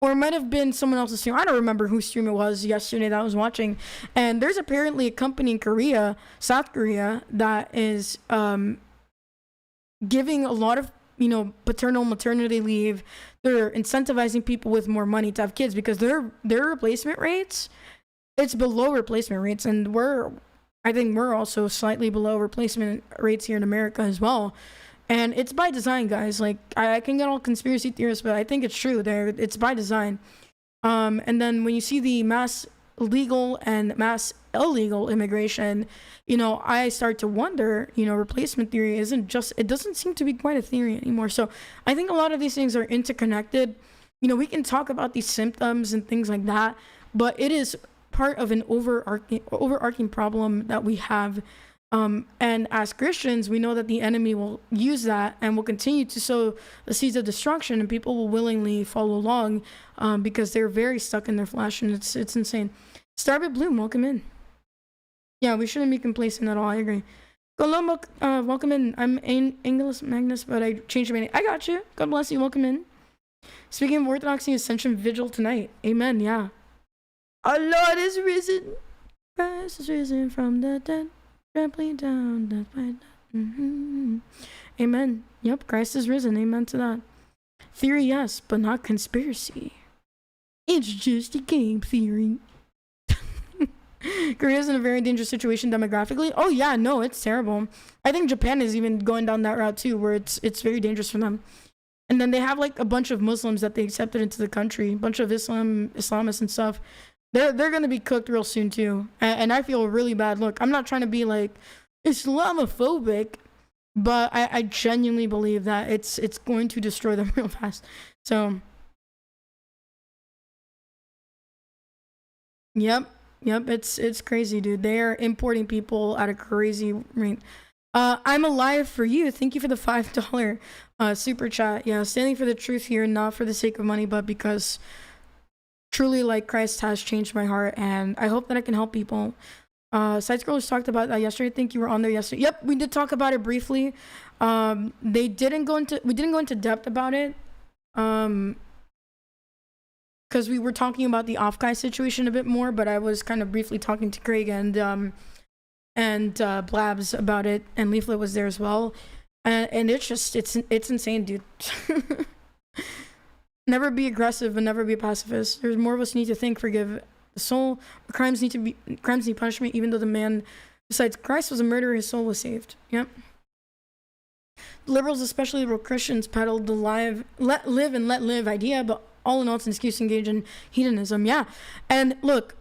or it might have been someone else's stream. I don't remember whose stream it was yesterday that I was watching. And there's apparently a company in Korea, South Korea, that is giving a lot of paternal maternity leave. They're incentivizing people with more money to have kids because their replacement rates, it's below replacement rates, and I think we're also slightly below replacement rates here in America as well. And it's by design, guys. I can get all conspiracy theorists, but I think it's true. It's by design. And then when you see the mass legal and mass illegal immigration, I start to wonder, replacement theory it doesn't seem to be quite a theory anymore. So I think a lot of these things are interconnected. We can talk about these symptoms and things like that, but it is part of an overarching problem that we have. And as Christians, we know that the enemy will use that and will continue to sow the seeds of destruction, and people will willingly follow along because they're very stuck in their flesh, and it's insane. Starbit Bloom, welcome in. Yeah, we shouldn't be complacent at all. I agree. Colombo, welcome in. I'm Angelus Magnus, but I changed my name. I got you. God bless you. Welcome in. Speaking of Orthodoxy, Ascension Vigil tonight. Amen. Yeah. Our Lord is risen. Christ is risen from the dead. Trampling down death by death. Amen. Yep, Christ is risen. Amen to that. Theory, yes, but not conspiracy. It's just a game theory. Korea's in a very dangerous situation demographically. Oh yeah, no, it's terrible. I think Japan is even going down that route too, where it's very dangerous for them. And then they have a bunch of Muslims that they accepted into the country, a bunch of Islamists and stuff. They're gonna be cooked real soon too, and I feel really bad. Look, I'm not trying to be Islamophobic, but I genuinely believe that it's going to destroy them real fast. So, yep, it's crazy, dude. They are importing people at a crazy rate. I'm alive for you. Thank you for the $5 super chat. Yeah, standing for the truth here, not for the sake of money, but because truly, Christ has changed my heart, and I hope that I can help people. Side Scrollers talked about that yesterday. I think you were on there yesterday. Yep, we did talk about it briefly. We didn't go into depth about it, because we were talking about the off guy situation a bit more, but I was kind of briefly talking to Craig, and and blabs about it, and Leaflet was there as well. And it's insane, dude. Never be aggressive and never be a pacifist. There's more of us need to think, forgive the soul. Crimes need punishment, even though the man besides Christ was a murderer, his soul was saved. Yep. Liberals, especially liberal Christians, peddled the live, let live and let live idea, but all in all, it's an excuse to engage in hedonism. Yeah. And look,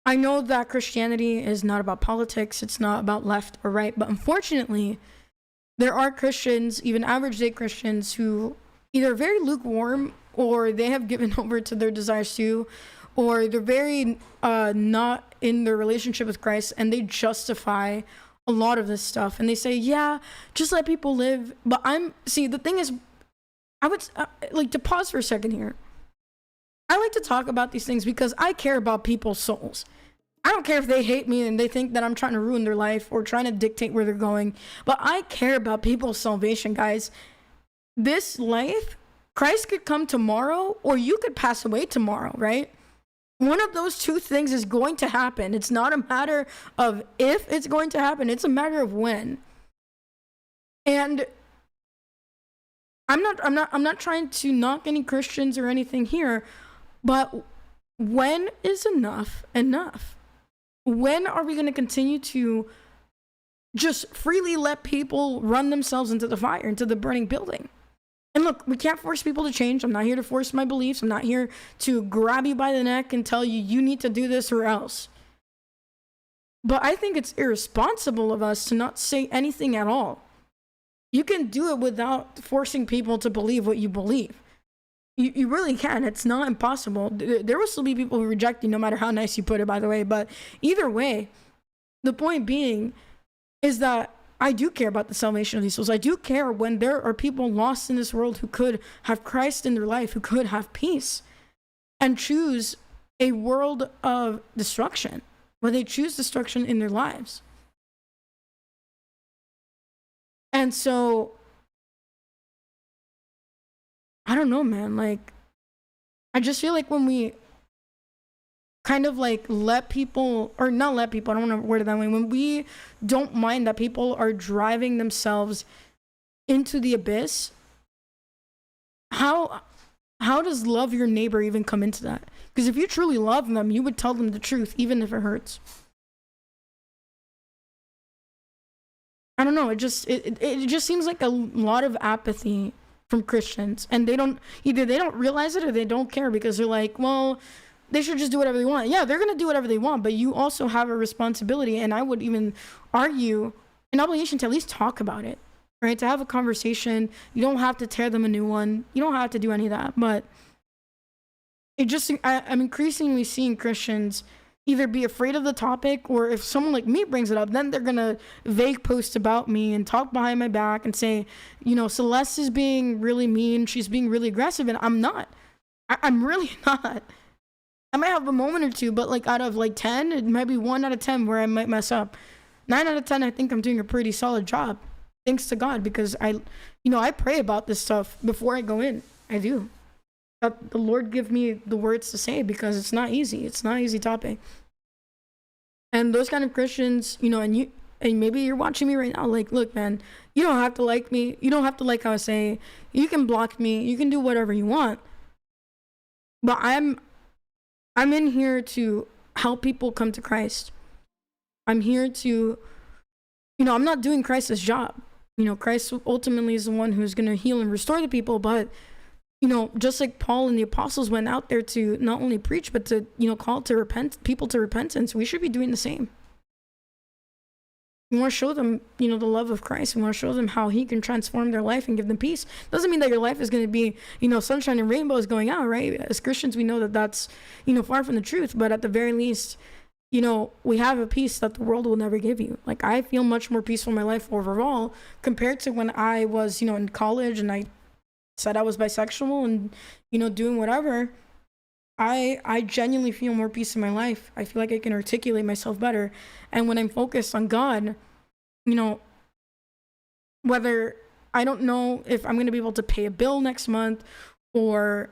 I know that Christianity is not about politics. It's not about left or right. But unfortunately, there are Christians, even average day Christians, who either very lukewarm or they have given over to their desires too, or they're very not in their relationship with Christ, and they justify a lot of this stuff. And they say, yeah, just let people live. But the thing is, I would like to pause for a second here. I like to talk about these things because I care about people's souls. I don't care if they hate me and they think that I'm trying to ruin their life or trying to dictate where they're going, but I care about people's salvation, guys. This life, Christ could come tomorrow or you could pass away tomorrow, right? One of those two things is going to happen. It's not a matter of if it's going to happen, it's a matter of when. And I'm not trying to knock any Christians or anything here, but when is enough enough? When are we going to continue to just freely let people run themselves into the fire, into the burning building? And look, we can't force people to change. I'm not here to force my beliefs. I'm not here to grab you by the neck and tell you, you need to do this or else. But I think it's irresponsible of us to not say anything at all. You can do it without forcing people to believe what you believe. You really can. It's not impossible. There will still be people who reject you, no matter how nice you put it, by the way. But either way, the point being is that I do care about the salvation of these souls. I do care when there are people lost in this world who could have Christ in their life, who could have peace, and choose a world of destruction, where they choose destruction in their lives. And so, I don't know, man. Like, I just feel like when we kind of like let people, or not let people, I don't want to word it that way, when we don't mind that people are driving themselves into the abyss, how does love your neighbor even come into that? Because if you truly love them, you would tell them the truth, even if it hurts. I don't know. It just seems like a lot of apathy from Christians, and they don't realize it or they don't care because they're like, well, they should just do whatever they want. Yeah, they're going to do whatever they want, but you also have a responsibility, and I would even argue an obligation to at least talk about it, right? To have a conversation. You don't have to tear them a new one. You don't have to do any of that, but I'm increasingly seeing Christians either be afraid of the topic, or if someone like me brings it up, then they're going to vague post about me and talk behind my back and say, Celeste is being really mean. She's being really aggressive. And I'm not. I'm really not. I might have a moment or two, but like out of like 10, it might be 1 out of 10 where I might mess up. 9 out of 10, I think I'm doing a pretty solid job. Thanks to God, because I pray about this stuff before I go in. I do. That the Lord give me the words to say, because it's not easy. It's not an easy topic. And those kind of Christians, and maybe you're watching me right now, like, look, man, you don't have to like me. You don't have to like how I say. You can block me. You can do whatever you want. But I'm in here to help people come to Christ. I'm here to, I'm not doing Christ's job. Christ ultimately is the one who's going to heal and restore the people, but just like Paul and the apostles went out there to not only preach, but to, call people to repentance, we should be doing the same. We want to show them, the love of Christ. We want to show them how he can transform their life and give them peace. Doesn't mean that your life is going to be, sunshine and rainbows going out, right? As Christians, we know that that's, far from the truth. But at the very least, we have a peace that the world will never give you. Like, I feel much more peaceful in my life overall compared to when I was, in college and I said I was bisexual and, doing whatever. I genuinely feel more peace in my life. I feel like I can articulate myself better. And when I'm focused on God, whether I don't know if I'm going to be able to pay a bill next month, or,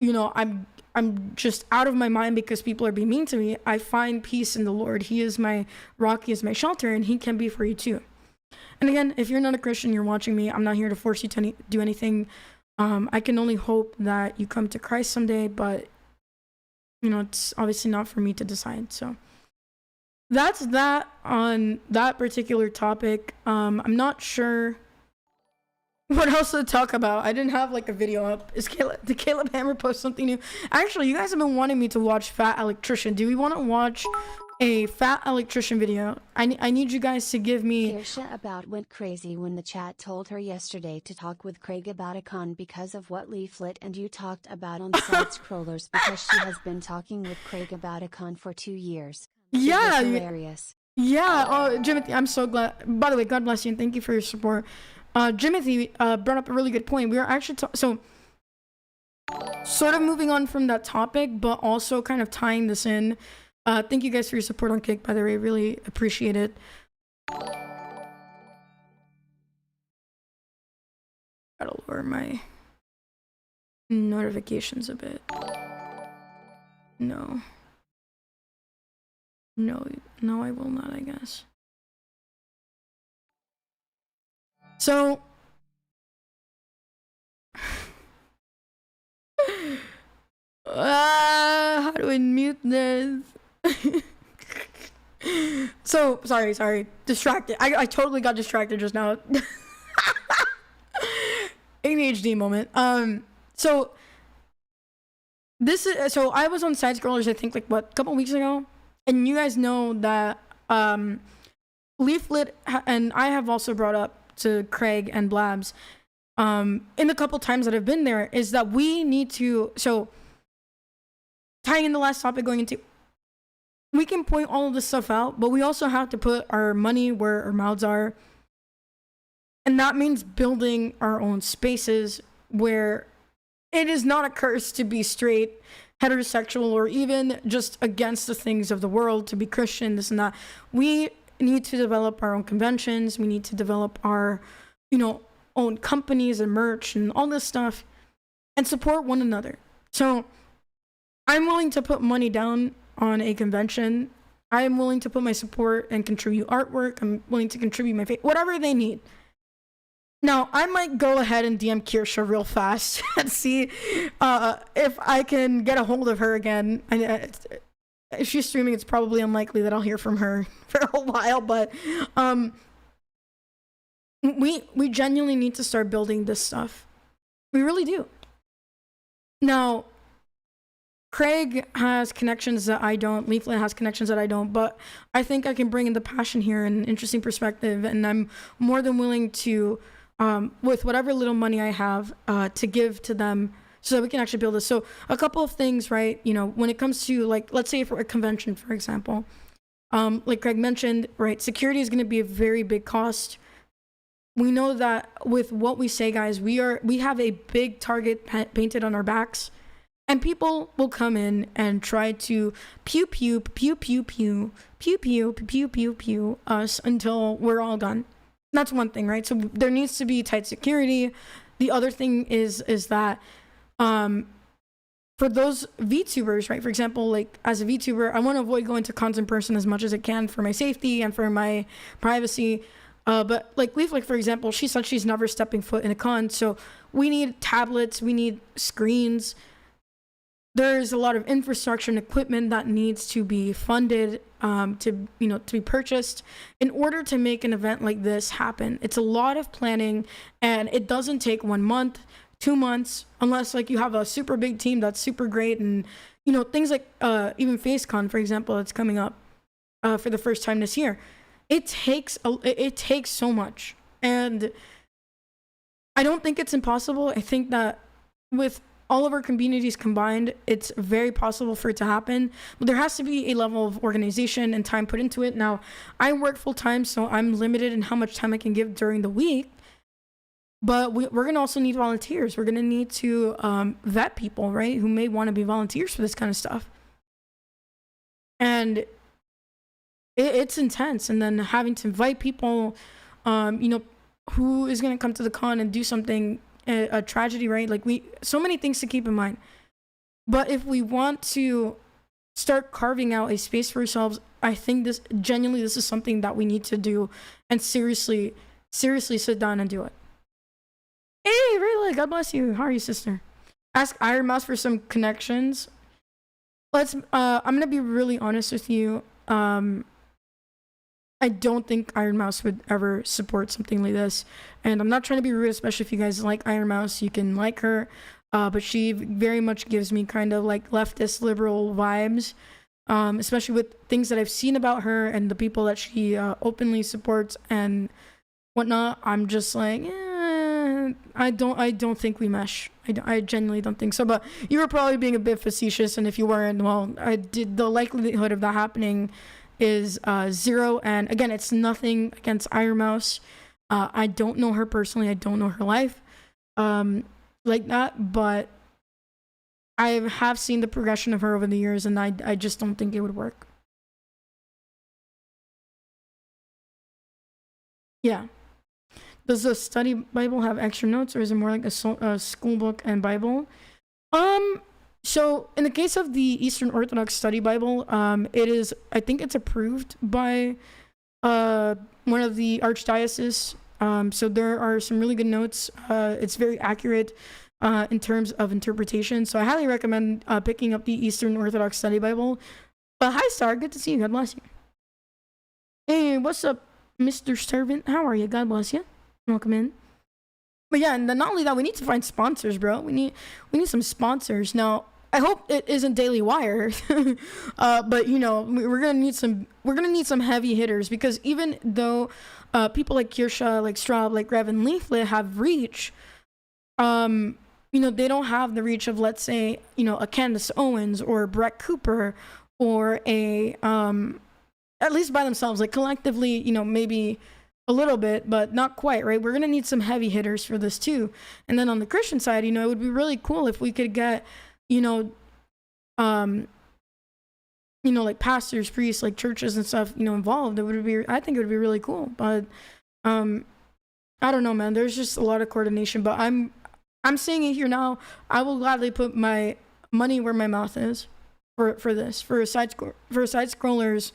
I'm I'm just out of my mind because people are being mean to me, I find peace in the Lord. He is my rock, he is my shelter, and he can be for you too. And again, if you're not a Christian, you're watching me, I'm not here to force you to do anything. I can only hope that you come to Christ someday, but you know, it's obviously not for me to decide. So that's that on that particular topic. I'm not sure what else to talk about. I didn't have like a video up. Did Caleb Hammer post something new? Actually, you guys have been wanting me to watch Fat Electrician. Do we want to watch a Fat Electrician video? I need you guys to give me... Kirsha about went crazy when the chat told her yesterday to talk with Craig about a con because of what Leaflet and you talked about on side scrollers, because she has been talking with Craig about a con for 2 years. Yeah. Hilarious. Yeah. Oh, Jimothy, I'm so glad. By the way, God bless you and thank you for your support. Jimothy brought up a really good point. We are actually so sort of moving on from that topic, but also kind of tying this in. Thank you guys for your support on Kick, by the way. Really appreciate it. Gotta lower my notifications a bit. No, I will not, I guess. So how do I mute this? So sorry, distracted. I totally got distracted just now. ADHD moment. So I was on side scrollers, I think like a couple weeks ago, and you guys know that Leaflet and I have also brought up to Craig and Blabs in the couple times that I've been there, is that we need to, so tying in the last topic, going into, we can point all of this stuff out, but we also have to put our money where our mouths are. And that means building our own spaces where it is not a curse to be straight, heterosexual, or even just against the things of the world, to be Christian, this and that. We need to develop our own conventions. We need to develop our, own companies and merch and all this stuff and support one another. So I'm willing to put money down on a convention. I am willing to put my support and contribute artwork. I'm willing to contribute my faith, whatever they need. Now, I might go ahead and DM Kirsha real fast and see if I can get a hold of her again. If she's streaming, it's probably unlikely that I'll hear from her for a while, but we genuinely need to start building this stuff. We really do. Now, Craig has connections that I don't. Leaflet has connections that I don't, but I think I can bring in the passion here and an interesting perspective, and I'm more than willing to, with whatever little money I have, to give to them so that we can actually build this. So a couple of things, right? When it comes to, like, let's say for a convention, for example, like Craig mentioned, right? Security is going to be a very big cost. We know that with what we say, guys, we have a big target painted on our backs, and people will come in and try to pew pew pew pew pew pew pew pew pew pew us until we're all gone. That's one thing, right? So there needs to be tight security. The other thing is that for those VTubers, right? For example, like as a VTuber, I want to avoid going to cons in person as much as I can for my safety and for my privacy. But like Leaf, for example, she said she's never stepping foot in a con. So we need tablets, we need screens. There's a lot of infrastructure and equipment that needs to be funded, to be purchased in order to make an event like this happen. It's a lot of planning, and it doesn't take 1 month, 2 months, unless like you have a super big team that's super great, and things like even FaceCon, for example, that's coming up for the first time this year. It takes so much, and I don't think it's impossible. I think that with all of our communities combined, it's very possible for it to happen. But there has to be a level of organization and time put into it. Now, I work full time, so I'm limited in how much time I can give during the week. But we're going to also need volunteers. We're going to need to vet people, right, who may want to be volunteers for this kind of stuff. And it's intense. And then having to invite people, who is going to come to the con and do something, a tragedy, right? Like so many things to keep in mind. But if we want to start carving out a space for ourselves, I think this is something that we need to do and seriously sit down and do it. Hey, Rayla, God bless you. How are you, sister? Ask Iron Mouse for some connections. I'm gonna be really honest with you. I don't think Iron Mouse would ever support something like this. And I'm not trying to be rude, especially if you guys like Iron Mouse, you can like her. But she very much gives me kind of like leftist liberal vibes, especially with things that I've seen about her and the people that she openly supports and whatnot. I'm just like, I don't think we mesh. I genuinely don't think so. But you were probably being a bit facetious, and if you weren't, well, the likelihood of that happening is 0. And again, it's nothing against Iron Mouse. I don't know her personally. I don't know her life like that, but I have seen the progression of her over the years, and I just don't think it would work. Yeah. Does the study Bible have extra notes, or is it more like a school book and Bible? So in the case of the Eastern Orthodox Study Bible, it is, I think it's approved by one of the archdioceses. So there are some really good notes. It's very accurate in terms of interpretation. So I highly recommend picking up the Eastern Orthodox Study Bible. But hi, Star. Good to see you. God bless you. Hey, what's up, Mr. Servant? How are you? God bless you. Welcome in. But yeah, and then not only that, we need to find sponsors, bro. We need some sponsors. Now, I hope it isn't Daily Wire, but you know, we're gonna need some heavy hitters, because even though people like Kirsha, like Straub, like Rev and Leaflet have reach, you know, they don't have the reach of, let's say, you know, a Candace Owens or Brett Cooper or a at least by themselves. Like collectively, you know, maybe a little bit, but not quite, right? We're gonna need some heavy hitters for this too. And then on the Christian side, you know, it would be really cool if we could get, you know, like pastors, priests, like churches and stuff, you know, involved. I think it would be really cool. But I don't know, man. There's just a lot of coordination. But I'm saying it here now. I will gladly put my money where my mouth is for a side scrollers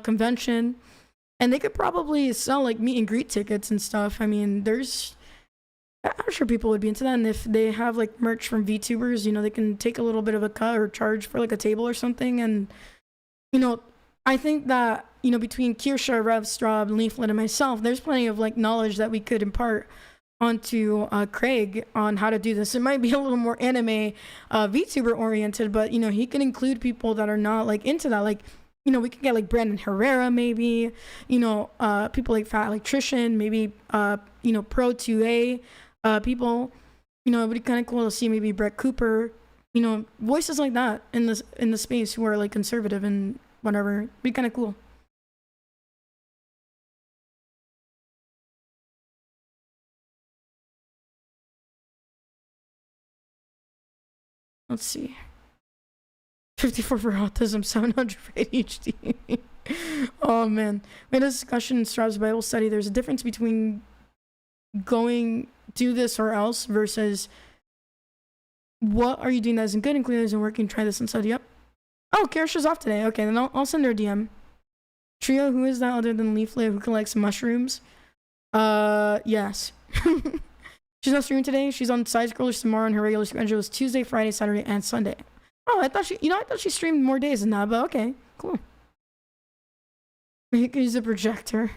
convention. And they could probably sell like meet and greet tickets and stuff. I mean, I'm sure people would be into that. And if they have like merch from VTubers, you know, they can take a little bit of a cut or charge for like a table or something. And, you know, I think that, you know, between Kirsha, Rev, Straub, Leaflet, and myself, there's plenty of like knowledge that we could impart onto Craig on how to do this. It might be a little more anime VTuber oriented, but, you know, he can include people that are not like into that. Like, you know, we could get like Brandon Herrera, maybe, you know, people like Fat Electrician, maybe, you know, Pro 2A people. You know, it would be kind of cool to see maybe Brett Cooper, you know, voices like that in the space who are like conservative and whatever. It'd be kind of cool. Let's see. 54 for autism, 700 for ADHD. Oh man. We had a discussion in Straub's Bible study. There's a difference between going do this or else versus what are you doing that isn't good and clearly isn't working. Try this instead. Yep. Oh, Kirsha's off today. Okay, then I'll send her a DM. Trio, who is that other than Leaflet who collects mushrooms? Yes. She's not streaming today. She's on Side Scrollers tomorrow, and her regular schedule is Tuesday, Friday, Saturday, and Sunday. Oh, I thought she streamed more days than that, but okay, cool. You could use a projector.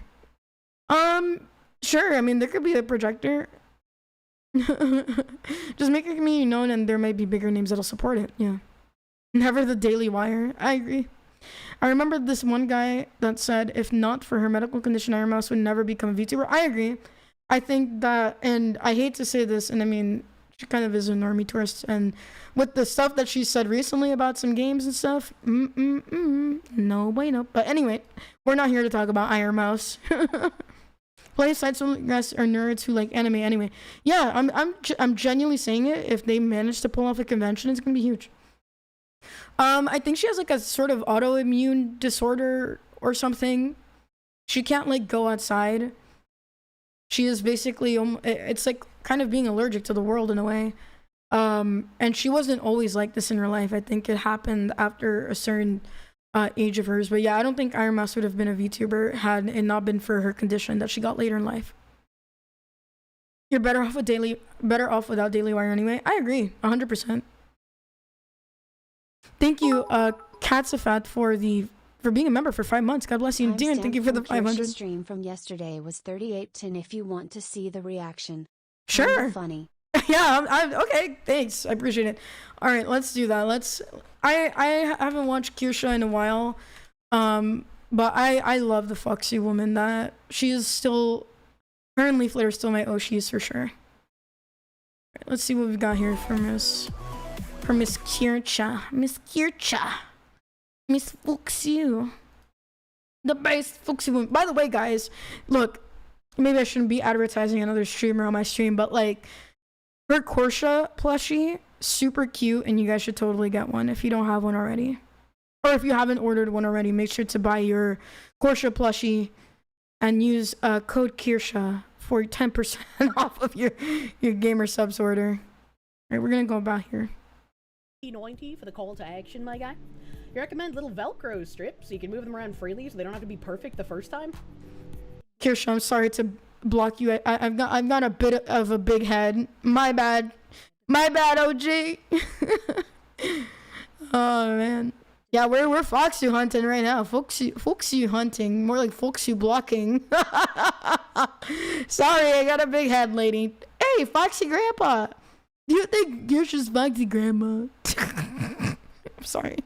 Sure. I mean, there could be a projector. Just make your community known, and there might be bigger names that'll support it. Yeah. Never the Daily Wire. I agree. I remember this one guy that said, if not for her medical condition, Iron Mouse would never become a VTuber. I agree. I think that, and I hate to say this, and I mean, she kind of is a normie tourist, and with the stuff that she said recently about some games and stuff, no bueno. But anyway, we're not here to talk about Iron Mouse. Play side guys are nerds who like anime anyway. Yeah, I'm genuinely saying it. If they manage to pull off a convention, it's gonna be huge. I think she has like a sort of autoimmune disorder or something. She can't like go outside. She is basically, it's like kind of being allergic to the world in a way. And she wasn't always like this in her life. I think it happened after a certain age of hers. But yeah, I don't think Iron Mouse would have been a VTuber had it not been for her condition that she got later in life. You're better off without Daily Wire anyway. I agree, 100%. Thank you, Katsafat, for being a member for 5 months. God bless you. Dean, thank you for the 500. Stream from yesterday was 3810 if you want to see the reaction. Sure. Funny. Yeah, I'm okay. Thanks, I appreciate it. All right, let's do that. I haven't watched Kirsha in a while, but I love the Foxy woman. That she is still, her and Leaflet are still my Oshis for sure. Right, let's see what we've got here for Miss Kirsha, Miss Foxy, the best Foxy woman. By the way, guys, look, maybe I shouldn't be advertising another streamer on my stream, but like, her Korsha plushie, super cute, and you guys should totally get one if you don't have one already. Or if you haven't ordered one already, make sure to buy your Korsha plushie and use code Kirsha for 10% off of your gamer subs order. All right, we're gonna go about here. 90 for the call to action, my guy. You recommend little Velcro strips so you can move them around freely so they don't have to be perfect the first time? Kirsha, I'm sorry to block you. I've got a bit of a big head. My bad, OG. Oh man, yeah, we're Foxy hunting right now. Foxy hunting, more like Foxy blocking. Sorry, I got a big head, lady. Hey, Foxy Grandpa, do you think you're just Foxy Grandma? I'm sorry.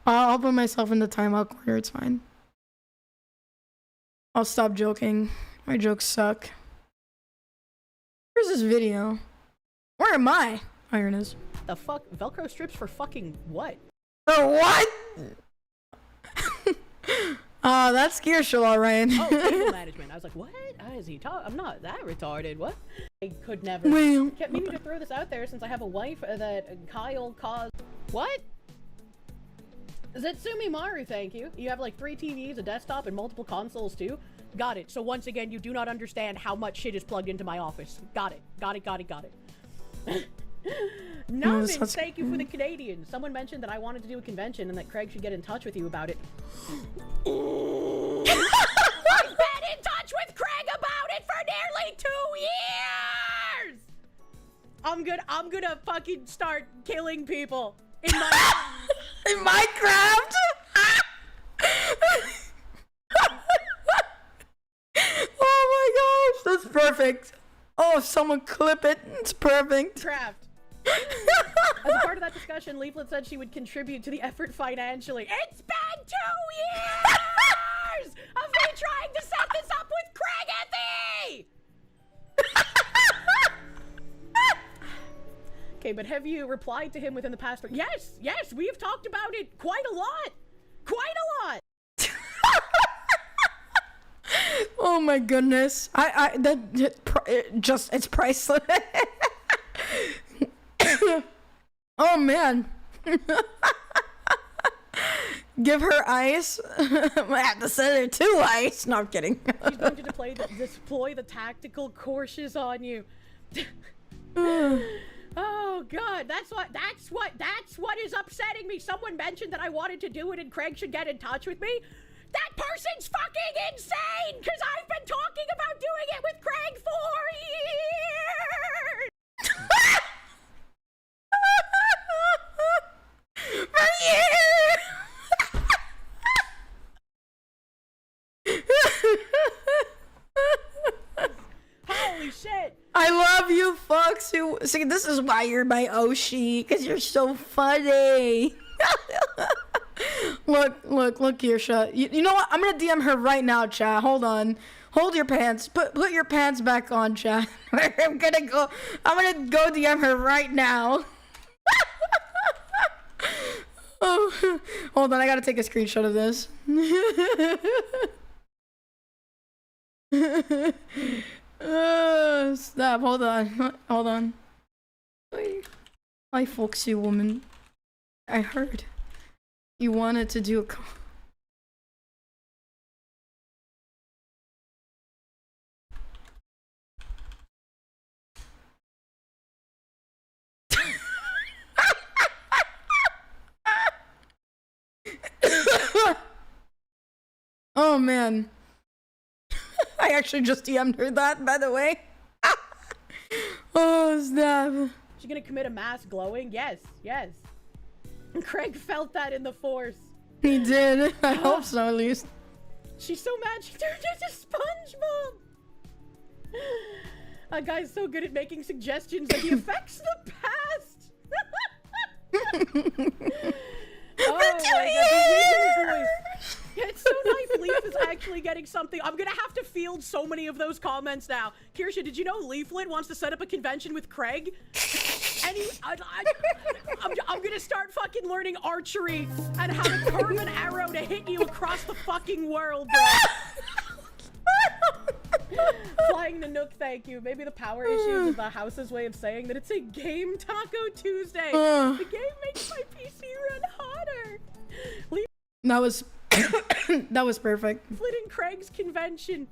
I'll put myself in the timeout corner. It's fine. I'll stop joking. My jokes suck. Where's this video? Where am I? Oh, here it is. The fuck? Velcro strips for fucking what? For what? Oh, that's Kirsha, all right. Oh, table management. I was like, what? Is he talking? I'm not that retarded. What? I could never. Well, Kept meaning to throw this out there since I have a wife that Kyle caused. What? Zetsumi Maru, thank you. You have like 3 TVs, a desktop, and multiple consoles too? Got it. So once again, you do not understand how much shit is plugged into my office. Got it. Navin, thank you for the Canadian. Someone mentioned that I wanted to do a convention and that Craig should get in touch with you about it. I've been in touch with Craig about it for nearly 2 years! I'm gonna fucking start killing people in my in Minecraft. Oh my gosh, that's perfect. Oh, someone clip it. It's perfect. Craft. As a part of that discussion, Leaflet said she would contribute to the effort financially. It's been 2 years of me trying to set this up with Craig Ethy! Okay, but have you replied to him within the past? Yes, we've talked about it quite a lot. Oh my goodness. It's priceless. Oh man. Give her ice. I have to send her 2 ice. No, I'm kidding. She's going to deploy the tactical courses on you. Oh god, that's what is upsetting me. Someone mentioned that I wanted to do it and Craig should get in touch with me. That person's fucking insane! Because I've been talking about doing it with Craig for years! Holy shit! I love you, Fox. See, this is why you're my Oshi, because you're so funny. Look, Kirsha. You know what? I'm gonna DM her right now, chat. Hold on. Hold your pants. Put your pants back on, chat. I'm gonna go DM her right now. Oh, hold on. I gotta take a screenshot of this. Stop. Hold on. Hi, Foxy woman. I heard you wanted to do a Oh man. I actually just DM'd her that, by the way. Oh snap. She's gonna commit a mass glowing? Yes, yes. Craig felt that in the force. He did. I hope so, at least. She's so mad she turned into SpongeBob. That guy's so good at making suggestions that he affects the past. Oh my God, the wiggly voice. Yeah, it's so nice. Leaf is actually getting something. I'm gonna have to field so many of those comments now. Kirsha, did you know Leaflet wants to set up a convention with Craig? And I'm gonna start fucking learning archery and how to curve an arrow to hit you across the fucking world, bro. Flying the Nook, thank you. Maybe the power issues is the house's way of saying that it's a game Taco Tuesday. The game makes my PC run hotter. That was that was perfect. Flint and Craig's convention.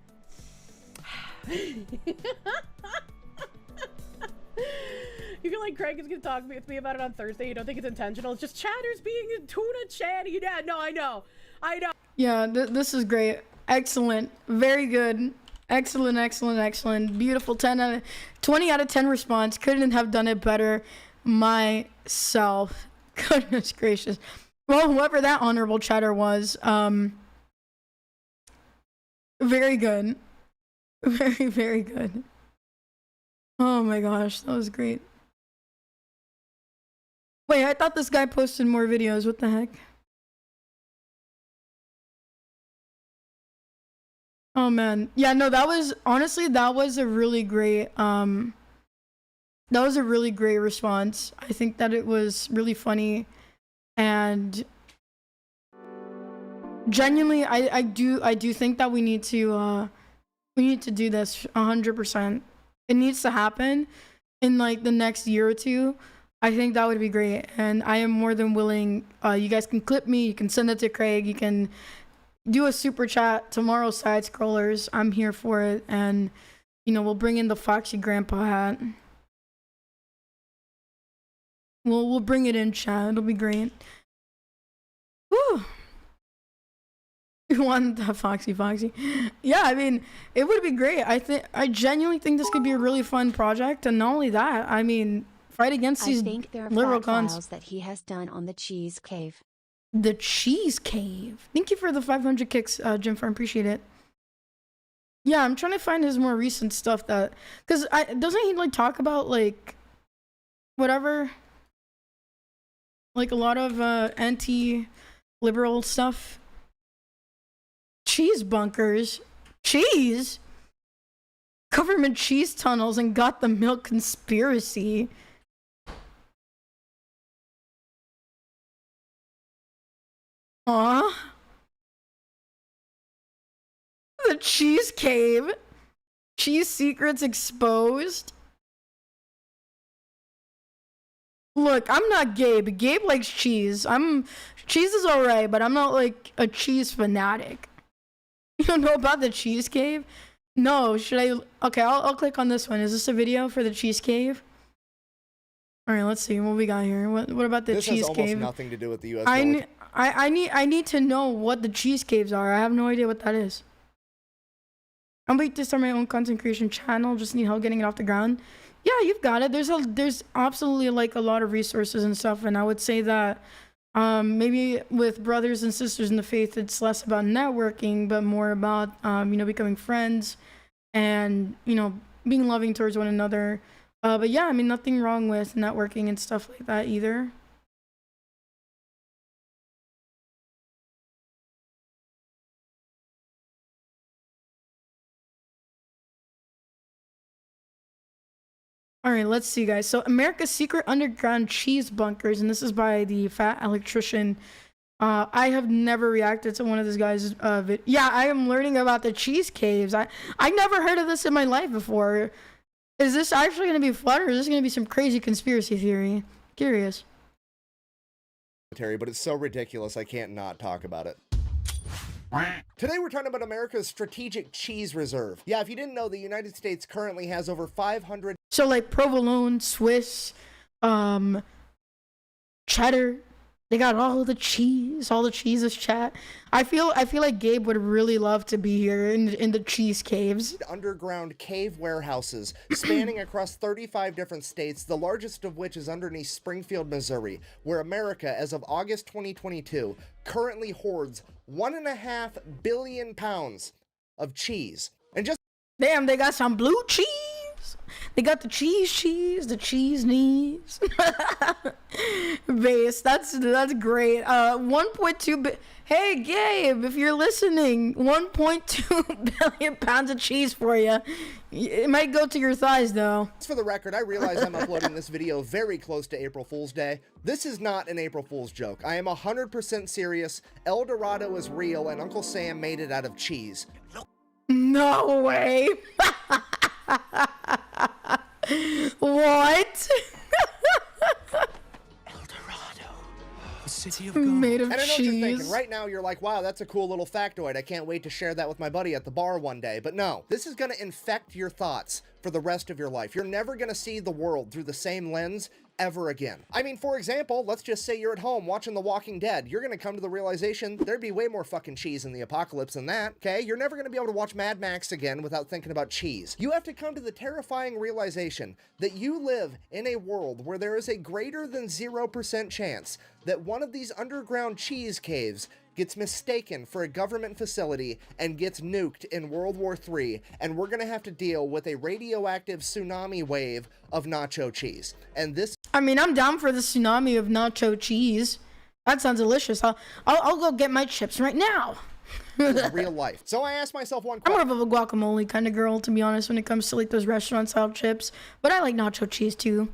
You feel like Craig is gonna talk with me about it on Thursday? You don't think it's intentional? It's just chatters being a tuna chatty. Yeah, no, I know. Yeah, this is great. Excellent. Very good. Excellent, excellent, excellent. Beautiful 20 out of 10 response. Couldn't have done it better myself. Goodness gracious. Well, whoever that honorable chatter was, very good. Very, very good. Oh my gosh, that was great. Wait, I thought this guy posted more videos. What the heck? Oh man. Yeah, no, that was honestly that was a really great response. I think that it was really funny and genuinely I do think that we need to do this 100%. It needs to happen in like the next year or two. I think that would be great, and I am more than willing. You guys can clip me, you can send it to Craig, you can do a super chat tomorrow, side scrollers. I'm here for it, and you know, we'll bring in the Foxy Grandpa hat. We'll bring it in, chat. It'll be great. Woo! You want that Foxy? Yeah, I mean, it would be great. I genuinely think this could be a really fun project, and not only that, I mean, fight against these liberal cons that he has done on the Cheese Cave. The Cheese Cave. Thank you for the 500 kicks, Jim Farm. Appreciate it. Yeah, I'm trying to find his more recent stuff that, because doesn't he like talk about like whatever, like a lot of anti-liberal stuff. Cheese bunkers, cheese, government cheese tunnels, and got the milk conspiracy. Aw. The Cheese Cave. Cheese secrets exposed. Look, I'm not Gabe. Gabe likes cheese. Cheese is alright, but I'm not like a cheese fanatic. You don't know about the Cheese Cave? No, should I? Okay, I'll click on this one. Is this a video for the Cheese Cave? All right, let's see what we got here. What about the Cheese Cave? This has almost nothing to do with the U.S. I need to know what the Cheese Caves are. I have no idea what that is. I'm waiting to start my own content creation channel. Just need help getting it off the ground. Yeah, you've got it. There's absolutely like a lot of resources and stuff, and I would say that maybe with brothers and sisters in the faith, it's less about networking, but more about you know, becoming friends and, you know, being loving towards one another. But yeah, I mean, nothing wrong with networking and stuff like that either. All right, let's see, guys. So America's Secret Underground Cheese Bunkers, and this is by the Fat Electrician. I have never reacted to one of this guy's yeah, I am learning about the cheese caves. I never heard of this in my life before. Is this actually going to be fun, or is this going to be some crazy conspiracy theory? Curious. But it's so ridiculous, I can't not talk about it. Today we're talking about America's strategic cheese reserve. Yeah, if you didn't know, the United States currently has over 500... So like provolone, Swiss, cheddar, They got all the cheeses, chat. I feel like Gabe would really love to be here in the cheese caves. Underground cave warehouses spanning across 35 different states, the largest of which is underneath Springfield, Missouri, where America, as of August 2022, currently hoards 1.5 billion pounds of cheese. And just damn, they got some blue cheese. They got the cheese, the cheese knees. Base, that's great. 1.2 hey Gabe, if you're listening, 1.2 billion pounds of cheese for you. It might go to your thighs though. For the record, I realize I'm uploading this video very close to April Fool's Day. This is not an April Fool's joke. I am 100% serious. El Dorado is real and Uncle Sam made it out of cheese. No way. What? El Dorado, the city of gold. Made of and I know cheese. what you're thinking. Right now, you're like, wow, that's a cool little factoid. I can't wait to share that with my buddy at the bar one day. But no, this is going to infect your thoughts for the rest of your life. You're never going to see the world through the same lens ever again. I mean, for example, let's just say you're at home watching The Walking Dead. You're going to come to the realization there'd be way more fucking cheese in the apocalypse than that, okay? You're never going to be able to watch Mad Max again without thinking about cheese. You have to come to the terrifying realization that you live in a world where there is a greater than 0% chance that one of these underground cheese caves gets mistaken for a government facility and gets nuked in World War III, and we're gonna have to deal with a radioactive tsunami wave of nacho cheese. And this, I mean, I'm down for the tsunami of nacho cheese. That sounds delicious. I'll go get my chips right now. is real life. So I asked myself one I'm question. more of a guacamole kind of girl, to be honest, when it comes to like those restaurant-style chips. But I like nacho cheese too.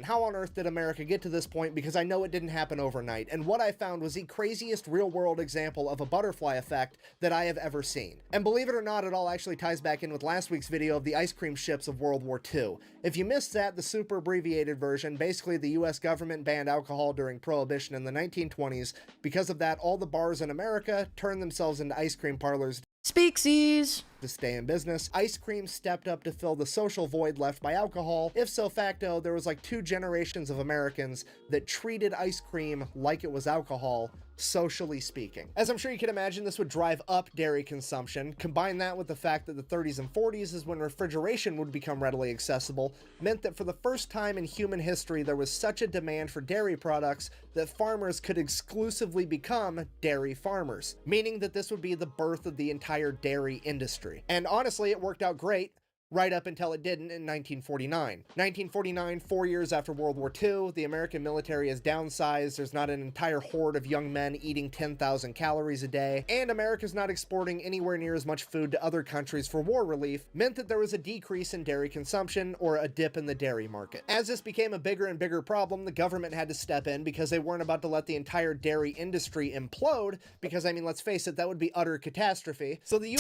How on earth did America get to this point? Because I know it didn't happen overnight. And what I found was the craziest real-world example of a butterfly effect that I have ever seen. And believe it or not, it all actually ties back in with last week's video of the ice cream ships of World War II. If you missed that, the super abbreviated version, basically the US government banned alcohol during Prohibition in the 1920s. Because of that, all the bars in America turned themselves into ice cream parlors Speaksies. to stay in business. Ice cream stepped up to fill the social void left by alcohol. If so facto, there was like 2 generations of Americans that treated ice cream like it was alcohol, socially speaking. As I'm sure you can imagine, this would drive up dairy consumption. Combine that with the fact that the 30s and 40s is when refrigeration would become readily accessible, meant that for the first time in human history, there was such a demand for dairy products that farmers could exclusively become dairy farmers, meaning that this would be the birth of the entire dairy industry. And honestly, it worked out great. Right up until it didn't in 1949. 1949, 4 years after World War II, the American military is downsized, there's not an entire horde of young men eating 10,000 calories a day, and America's not exporting anywhere near as much food to other countries for war relief, meant that there was a decrease in dairy consumption, or a dip in the dairy market. As this became a bigger and bigger problem, the government had to step in because they weren't about to let the entire dairy industry implode, because, I mean, let's face it, that would be utter catastrophe. So the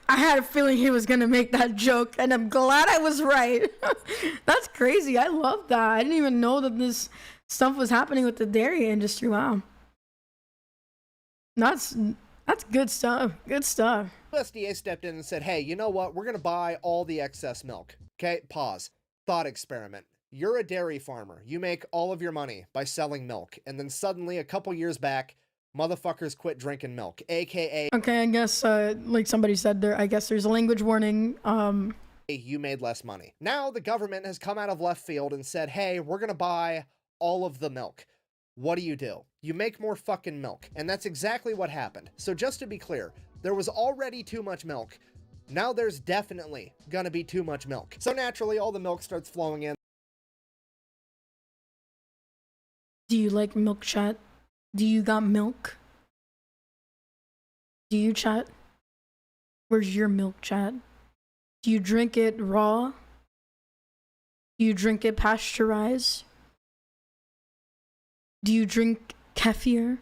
I had a feeling he was gonna make that joke, and I'm glad I was right. That's crazy. I love that. I didn't even know that this stuff was happening with the dairy industry. Wow. That's good stuff. Good stuff. USDA stepped in and said, hey, you know what? We're going to buy all the excess milk. Okay, pause. Thought experiment. You're a dairy farmer. You make all of your money by selling milk. And then suddenly, a couple years back, motherfuckers quit drinking milk, aka okay, I guess like somebody said there, I guess there's a language warning. You made less money. Now the government has come out of left field and said, hey, we're gonna buy all of the milk. What do? You make more fucking milk. And that's exactly what happened. So just to be clear, there was already too much milk. Now there's definitely gonna be too much milk. So naturally, all the milk starts flowing in. Do you like milk, chat? Do you got milk? Do you, chat? Where's your milk, chat? Do you drink it raw? Do you drink it pasteurized? Do you drink kefir?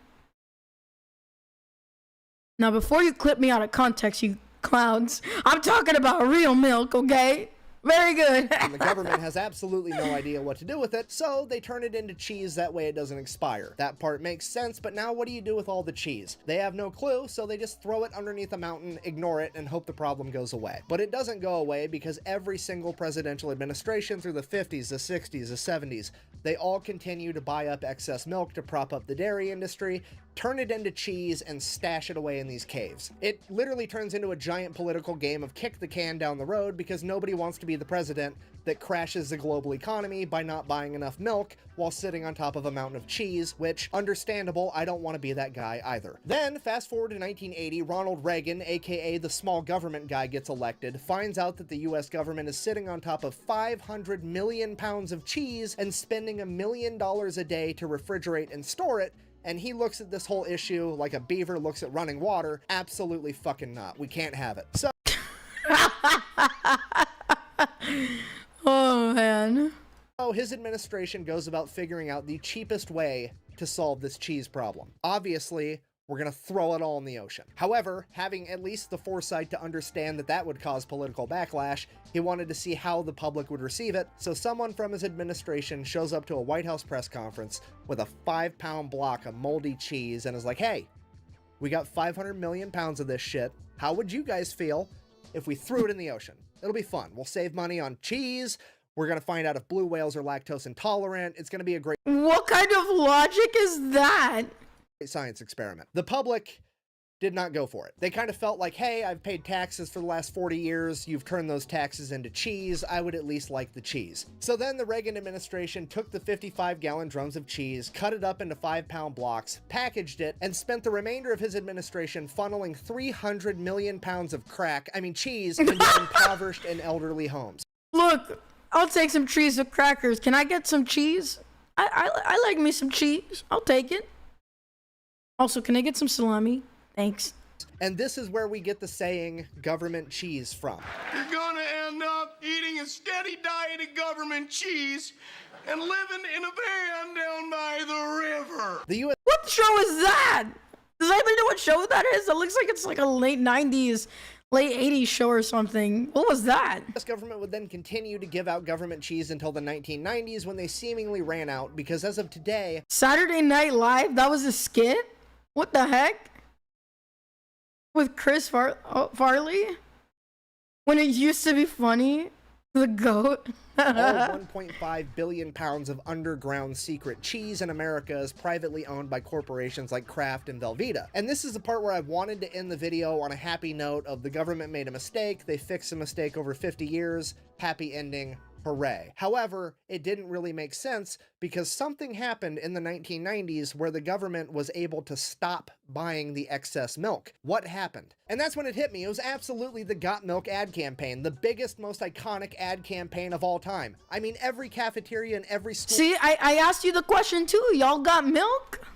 Now, before you clip me out of context, you clowns, I'm talking about real milk, okay? Very good. And the government has absolutely no idea what to do with it, so they turn it into cheese, that way it doesn't expire. That part makes sense, but now what do you do with all the cheese? They have no clue, so they just throw it underneath a mountain, ignore it, and hope the problem goes away. But it doesn't go away because every single presidential administration through the 50s, the 60s, the 70s, they all continue to buy up excess milk to prop up the dairy industry, turn it into cheese, and stash it away in these caves. It literally turns into a giant political game of kick the can down the road because nobody wants to be the president that crashes the global economy by not buying enough milk while sitting on top of a mountain of cheese, which, understandable, I don't want to be that guy either. Then, fast forward to 1980, Ronald Reagan, aka the small government guy, gets elected, finds out that the US government is sitting on top of 500 million pounds of cheese and spending $1 million a day to refrigerate and store it, and he looks at this whole issue like a beaver looks at running water. Absolutely fucking not. We can't have it. So Oh, man. his administration goes about figuring out the cheapest way to solve this cheese problem. Obviously, we're gonna throw it all in the ocean. However, having at least the foresight to understand that that would cause political backlash, he wanted to see how the public would receive it, so someone from his administration shows up to a White House press conference with a 5-pound block of moldy cheese and is like, hey, we got 500 million pounds of this shit. How would you guys feel if we threw it in the ocean? It'll be fun. We'll save money on cheese. We're going to find out if blue whales are lactose intolerant. It's going to be a great What kind of logic is that? science experiment. The public did not go for it. They kind of felt like, hey, I've paid taxes for the last 40 years. You've turned those taxes into cheese. I would at least like the cheese. So then the Reagan administration took the 55-gallon drums of cheese, cut it up into 5-pound blocks, packaged it, and spent the remainder of his administration funneling 300 million pounds of cheese into impoverished and elderly homes. Look, I'll take some cheese with crackers. Can I get some cheese? I like me some cheese. I'll take it. Also, can I get some salami? Thanks. And this is where we get the saying government cheese from. You're gonna end up eating a steady diet of government cheese and living in a van down by the river. The U.S. What show is that? Does anybody know what show that is? It looks like it's like a late 90s, late 80s show or something. What was that? government would then continue to give out government cheese until the 1990s when they seemingly ran out, because as of today, Saturday Night Live? That was a skit? What the heck? With Chris Farley? When it used to be funny? The goat? all 1.5 billion pounds of underground secret cheese in America is privately owned by corporations like Kraft and Velveeta. And this is the part where I wanted to end the video on a happy note of the government made a mistake, they fixed a mistake over 50 years, happy ending, hooray. However, it didn't really make sense because something happened in the 1990s where the government was able to stop buying the excess milk. What happened? And that's when it hit me. It was absolutely the Got Milk ad campaign, the biggest, most iconic ad campaign of all time. I mean, every cafeteria and every school. See, I asked you the question too. Y'all got milk?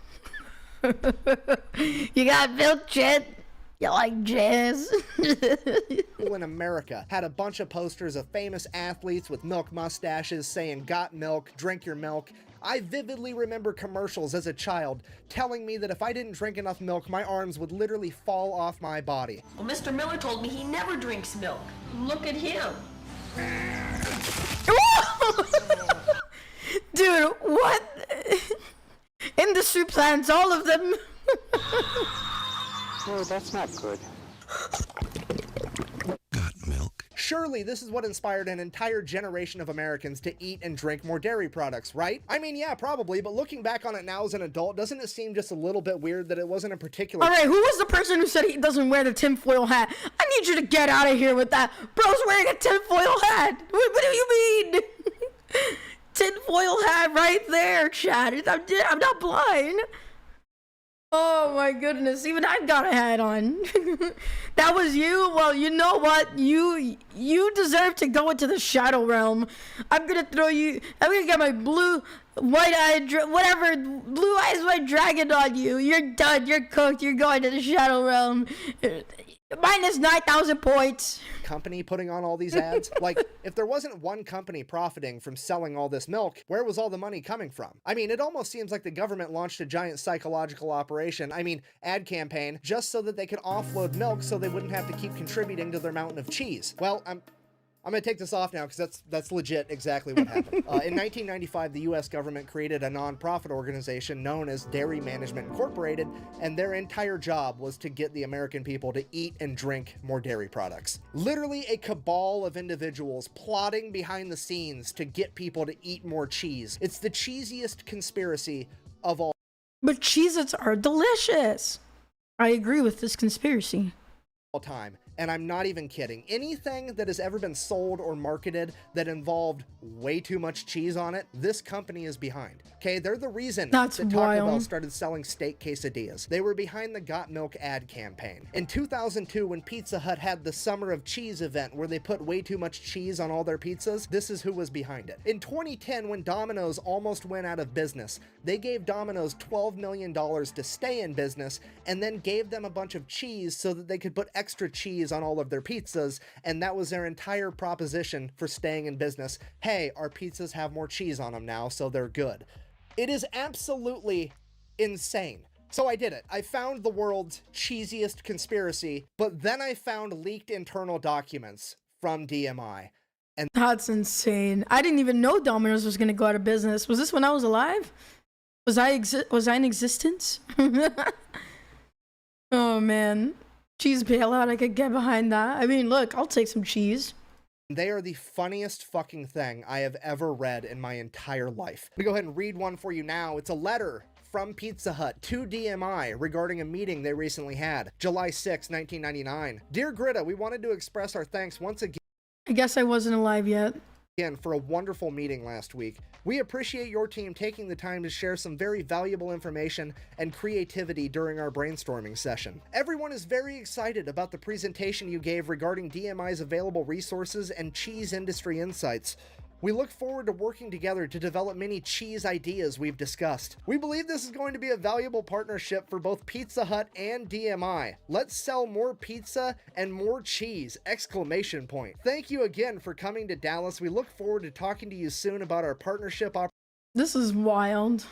You got milk, Chet? You like jazz? In America had a bunch of posters of famous athletes with milk mustaches saying, got milk, drink your milk. I vividly remember commercials as a child telling me that if I didn't drink enough milk, my arms would literally fall off my body. Well, Mr. Miller told me he never drinks milk. Look at him. Dude, what? Industry plants, all of them. No, that's not good. Got milk. Surely this is what inspired an entire generation of Americans to eat and drink more dairy products, right? I mean, yeah, probably, but looking back on it now as an adult, doesn't it seem just a little bit weird that it wasn't a particular... All right, who was the person who said he doesn't wear the tinfoil hat? I need you to get out of here with that. Bro's wearing a tinfoil hat. What do you mean? Tinfoil hat right there, Chad. I'm not blind. Oh my goodness, even I've got a hat on. That was you? Well, you know what? You deserve to go into the shadow realm. I'm gonna get my blue, white-eyed, whatever, blue eyes white dragon on you. You're done, you're cooked, you're going to the shadow realm. Minus 9,000 points. Company putting on all these ads? Like, if there wasn't one company profiting from selling all this milk, where was all the money coming from? I mean, it almost seems like the government launched a giant psychological operation, ad campaign, just so that they could offload milk so they wouldn't have to keep contributing to their mountain of cheese. Well, I'm I'm going to take this off now because that's legit exactly what happened. In 1995, the U.S. government created a nonprofit organization known as Dairy Management Incorporated, and their entire job was to get the American people to eat and drink more dairy products. Literally a cabal of individuals plotting behind the scenes to get people to eat more cheese. It's the cheesiest conspiracy of all. But Cheez-Its are delicious. I agree with this conspiracy. Time, and I'm not even kidding. Anything that has ever been sold or marketed that involved way too much cheese on it, this company is behind. Okay, they're the reason that Taco Bell started selling steak quesadillas. They were behind the Got Milk ad campaign. In 2002, when Pizza Hut had the Summer of Cheese event where they put way too much cheese on all their pizzas, this is who was behind it. In 2010, when Domino's almost went out of business, they gave Domino's $12 million to stay in business and then gave them a bunch of cheese so that they could put extra cheese on all of their pizzas, and that was their entire proposition for staying in business. Hey, our pizzas have more cheese on them now, so they're good. It is absolutely insane. So I did it. I found the world's cheesiest conspiracy, but then I found leaked internal documents from DMI. And that's insane. I didn't even know Domino's was going to go out of business. Was this when I was alive? Was I in existence? Oh man. Cheese bailout, I could get behind that. I mean, look, I'll take some cheese. They are the funniest fucking thing I have ever read in my entire life. I'm gonna go ahead and read one for you now. It's a letter from Pizza Hut to DMI regarding a meeting they recently had. July 6, 1999. Dear Greta, we wanted to express our thanks once again. I guess I wasn't alive yet. For a wonderful meeting last week. We appreciate your team taking the time to share some very valuable information and creativity during our brainstorming session. Everyone is very excited about the presentation you gave regarding DMI's available resources and cheese industry insights. We look forward to working together to develop many cheese ideas we've discussed. We believe this is going to be a valuable partnership for both Pizza Hut and DMI. Let's sell more pizza and more cheese! Exclamation point. Thank you again for coming to Dallas. We look forward to talking to you soon about our partnership. This is wild.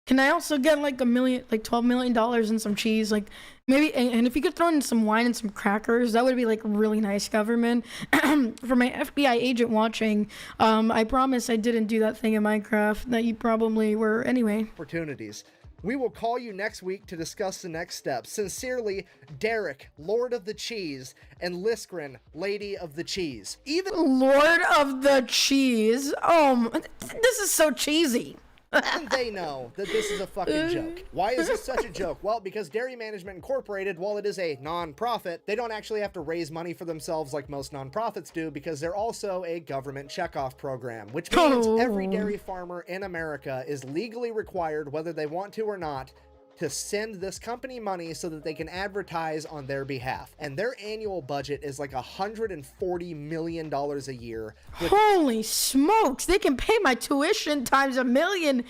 Can I also get like $12 million and some cheese? Like maybe, and if you could throw in some wine and some crackers, that would be like really nice, government. For my FBI agent watching, I promise I didn't do that thing in Minecraft that you probably were anyway. Opportunities. We will call you next week to discuss the next steps. Sincerely, Derek, Lord of the Cheese, and Liskrin, Lady of the Cheese. Even Lord of the Cheese. This is so cheesy. And they know that this is a fucking joke. Why is this such a joke? Well, because Dairy Management Incorporated, while it is a non-profit, they don't actually have to raise money for themselves like most non-profits do, because they're also a government checkoff program, which means every dairy farmer in America is legally required, whether they want to or not, to send this company money so that they can advertise on their behalf. And their annual budget is like $140 million a year. Holy smokes, they can pay my tuition times $1 million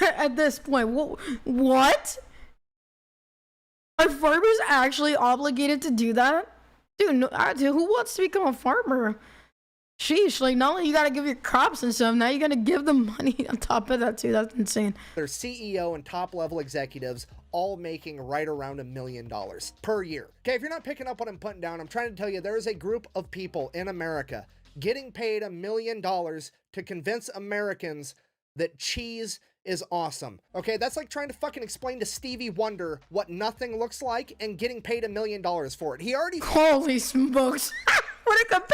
at this point. What? Are farmers actually obligated to do that? Dude, who wants to become a farmer? Sheesh, like not only you gotta give your crops and stuff, now you gotta give them money on top of that too. That's insane. Their CEO and top level executives all making right around $1 million per year. Okay, if you're not picking up what I'm putting down, I'm trying to tell you there is a group of people in America getting paid $1 million to convince Americans that cheese is awesome. Okay, that's like trying to fucking explain to Stevie Wonder what nothing looks like and getting paid $1 million for it. He already— Holy smokes. What a comparison.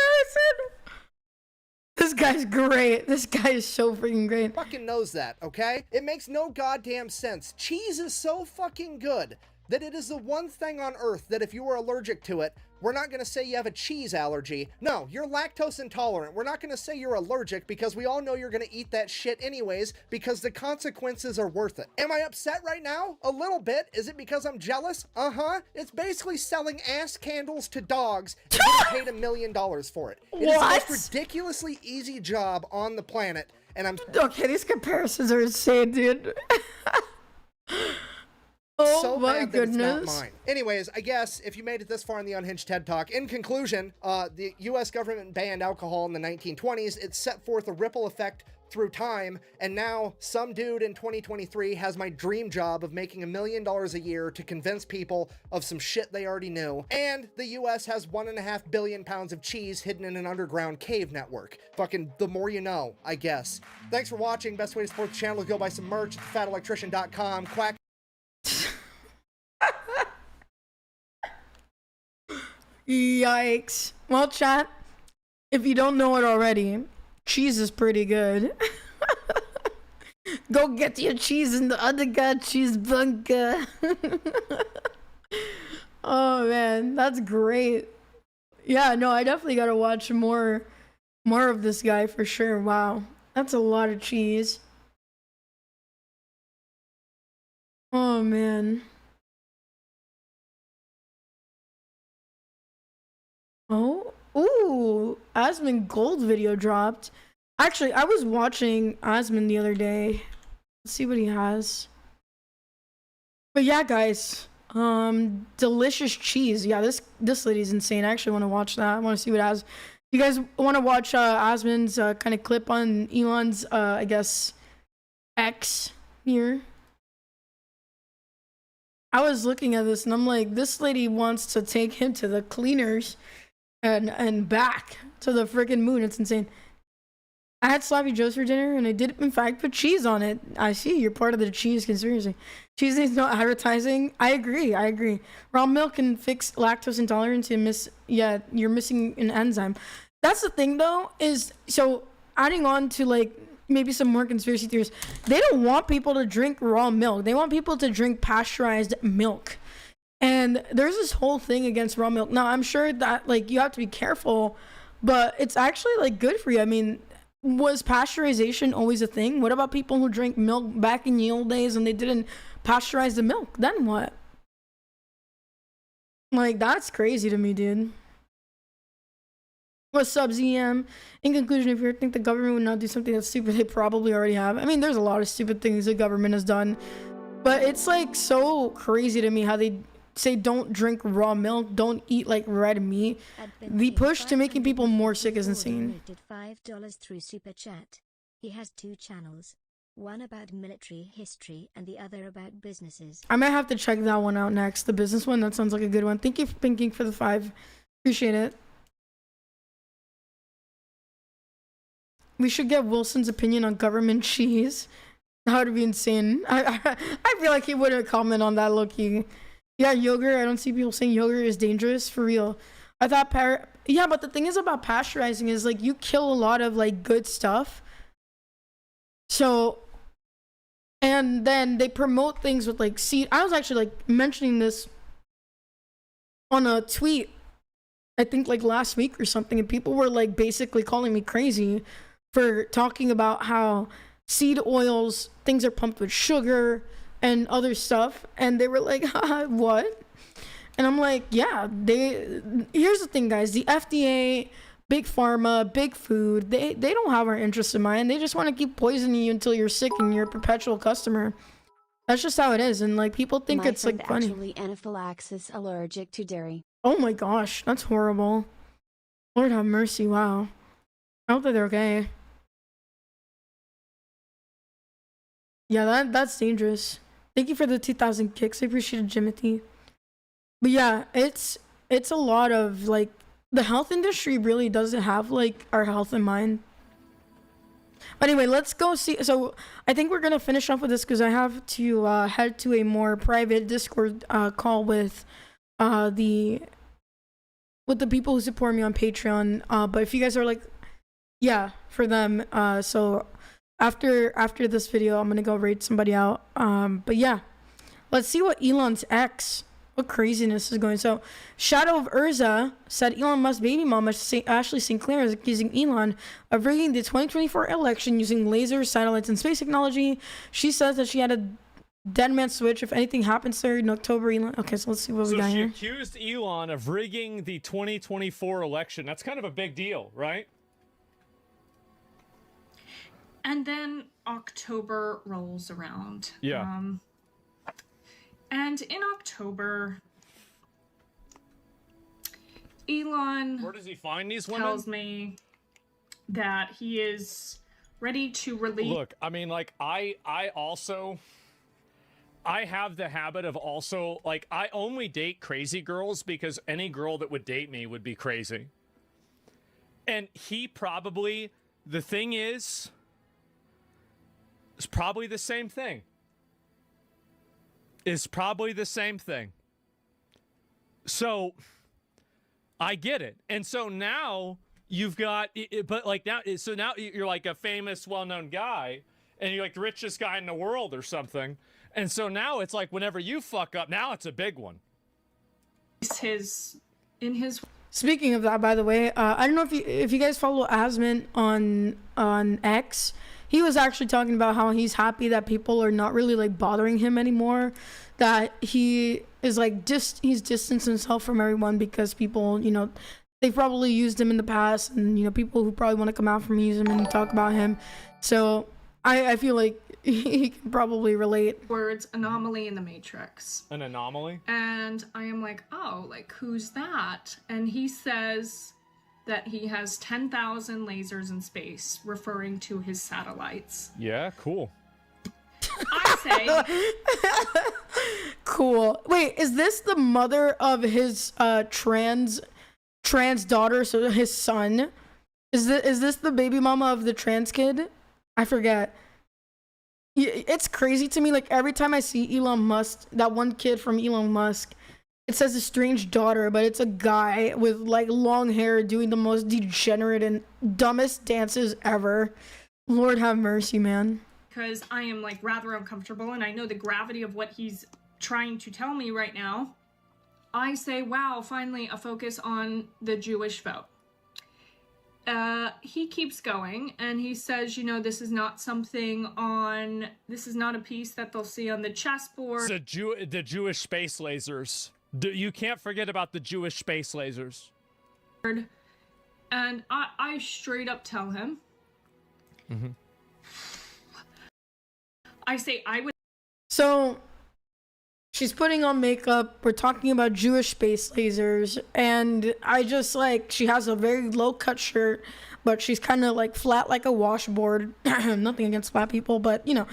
This guy's great. This guy is so freaking great. Fucking knows that, okay? It makes no goddamn sense. Cheese is so fucking good that it is the one thing on earth that if you were allergic to it, we're not going to say you have a cheese allergy. No, you're lactose intolerant. We're not going to say you're allergic because we all know you're going to eat that shit anyways because the consequences are worth it. Am I upset right now? A little bit. Is it because I'm jealous? Uh-huh. It's basically selling ass candles to dogs and getting paid $1 million for it. It is the most ridiculously easy job on the planet, and I'm— Okay, these comparisons are insane, dude. Oh so my mad goodness. That it's not mine. Anyways, I guess if you made it this far in the Unhinged TED Talk, in conclusion, the U.S. government banned alcohol in the 1920s. It set forth a ripple effect through time, and now some dude in 2023 has my dream job of making $1 million a year to convince people of some shit they already knew, and the US has 1.5 billion pounds of cheese hidden in an underground cave network. Fucking the more you know, I guess. Thanks for watching. Best way to support the channel is go buy some merch at thefatelectrician.com. Quack. Yikes. Well, chat, if you don't know it already, cheese is pretty good. Go get your cheese in the underground cheese bunker. Oh man, that's great. Yeah, no, I definitely gotta watch more of this guy for sure. Wow, that's a lot of cheese. Oh man. Oh, ooh, Asmon Gold video dropped. Actually, I was watching Asmon the other day. Let's see what he has. But yeah, guys, delicious cheese. Yeah, this lady's insane. I actually want to watch that. I want to see what it has. You guys want to watch Asmon's kind of clip on Elon's, I guess, X here? I was looking at this and I'm like, this lady wants to take him to the cleaners and back to the freaking moon. It's insane. I had sloppy joes for dinner and I did in fact put cheese on it. I see you're part of the cheese conspiracy. Cheese needs no advertising. I agree. Raw milk can fix lactose intolerance. You're missing an enzyme. That's the thing though, is so adding on to like maybe some more conspiracy theories, they don't want people to drink raw milk. They want people to drink pasteurized milk. And there's this whole thing against raw milk. Now, I'm sure that, like, you have to be careful, but it's actually, like, good for you. I mean, was pasteurization always a thing? What about people who drank milk back in the old days and they didn't pasteurize the milk? Then what? Like, that's crazy to me, dude. What's up, ZM? In conclusion, if you think the government would not do something that's stupid, they probably already have. I mean, there's a lot of stupid things the government has done, but it's, like, so crazy to me how they say don't drink raw milk, don't eat like red meat. The push to making people more sick is insane. $5 through super chat. He has 2 channels, one about military history and the other about businesses. I might have to check that one out next. The business one, that sounds like a good one. Thank you for thinking for the 5. Appreciate it. We should get Wilson's opinion on government cheese. That would be insane. I feel like he wouldn't comment on that, low-key. Yeah, yogurt. I don't see people saying yogurt is dangerous, for real. I thought yeah, but the thing is about pasteurizing is like you kill a lot of like good stuff. So, and then they promote things with like seed. I was actually like mentioning this on a tweet, I think like last week or something, and people were like basically calling me crazy for talking about how seed oils, things are pumped with sugar and other stuff, and they were like, haha, what? And I'm like, yeah, here's the thing, guys, the FDA, big pharma, big food, they don't have our interests in mind. They just want to keep poisoning you until you're sick and you're a perpetual customer. That's just how it is. And like people think it's like funny. Actually anaphylaxis allergic to dairy. Oh my gosh, that's horrible. Lord have mercy. Wow. I hope that they're okay. Yeah, that's dangerous. Thank you for the 2,000 kicks. I appreciate it, Jimothy. But yeah, it's a lot of like the health industry really doesn't have like our health in mind. Anyway, let's go see. So I think we're gonna finish off with this because I have to head to a more private Discord call with the people who support me on Patreon. But if you guys are like, yeah, for them. So after this video, I'm gonna go raid somebody out. But yeah, let's see what Elon's X. What craziness is going. So Shadow of Urza said Elon Musk's baby mama Ashley St. Clair is accusing Elon of rigging the 2024 election using lasers, satellites, and space technology. She says that she had a dead man switch if anything happens to her in October. Elon. Okay, so let's see what we got here. So she accused Elon of rigging the 2024 election. That's kind of a big deal, right? And then October rolls around. Yeah. And in October, Elon Where does he find these women? tells me that he is ready to release. Look, I mean, like, I have the habit of also, like, I only date crazy girls because any girl that would date me would be crazy. And he probably, the thing is, it's probably the same thing. Is probably the same thing. So, I get it. And so now you've got, but like now, so now you're like a famous, well-known guy, and you're like the richest guy in the world or something. And so now it's like whenever you fuck up, now it's a big one. Speaking of that, by the way, I don't know if you guys follow Asmund on X. He was actually talking about how he's happy that people are not really like bothering him anymore. That he is like he's distanced himself from everyone because people, you know, they've probably used him in the past, and you know, people who probably want to come out from use him and talk about him. So I feel like he can probably relate. Words anomaly in the Matrix. An anomaly? And I am like, oh, like who's that? And he says that he has 10,000 lasers in space, referring to his satellites. Yeah, cool. I say cool. Wait, is this the mother of his trans daughter, so his son? Is this the baby mama of the trans kid? I forget. It's crazy to me, like every time I see Elon Musk, that one kid from Elon Musk, it says a strange daughter, but it's a guy with like long hair doing the most degenerate and dumbest dances ever. Lord have mercy, man. Because I am like rather uncomfortable, and I know the gravity of what he's trying to tell me right now. I say, wow, finally a focus on the Jewish vote. He keeps going, and he says, you know, this is not a piece that they'll see on the chessboard. The Jewish space lasers. You can't forget about the Jewish space lasers. And I straight up tell him. Mm-hmm. I say I would. So she's putting on makeup. We're talking about Jewish space lasers, and I just like, she has a very low cut shirt, but she's kind of like flat like a washboard. Nothing against flat people, but you know,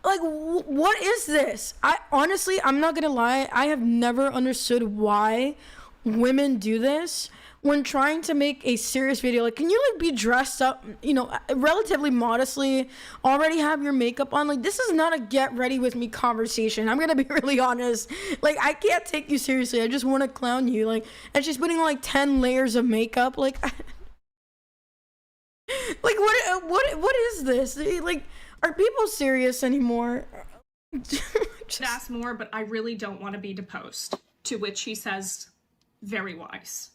like what is this? I'm not gonna lie, I have never understood why women do this when trying to make a serious video. Like, can you like be dressed up, you know, relatively modestly, already have your makeup on? Like, this is not a get ready with me conversation. I'm gonna be really honest. Like, I can't take you seriously. I just want to clown you. Like, and she's putting on like 10 layers of makeup. Like, like what is this? Like, are people serious anymore? Ask more, but I really don't want to be deposed. To which he says, very wise.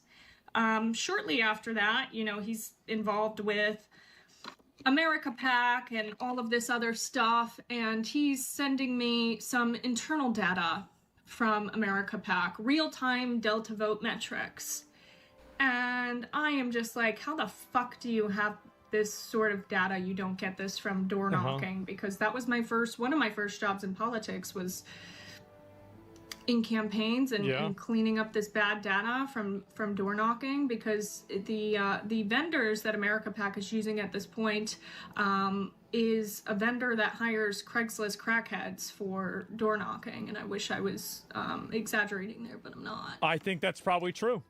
Shortly after that, you know, he's involved with America PAC and all of this other stuff, and he's sending me some internal data from America PAC, real-time Delta vote metrics. And I am just like, how the fuck do you have this sort of data? You don't get this from door knocking, because that was one of my first jobs in politics was in campaigns and cleaning up this bad data from door knocking, because the vendors that America PAC is using at this point is a vendor that hires Craigslist crackheads for door knocking, and I wish I was exaggerating there, but I'm not. I think that's probably true.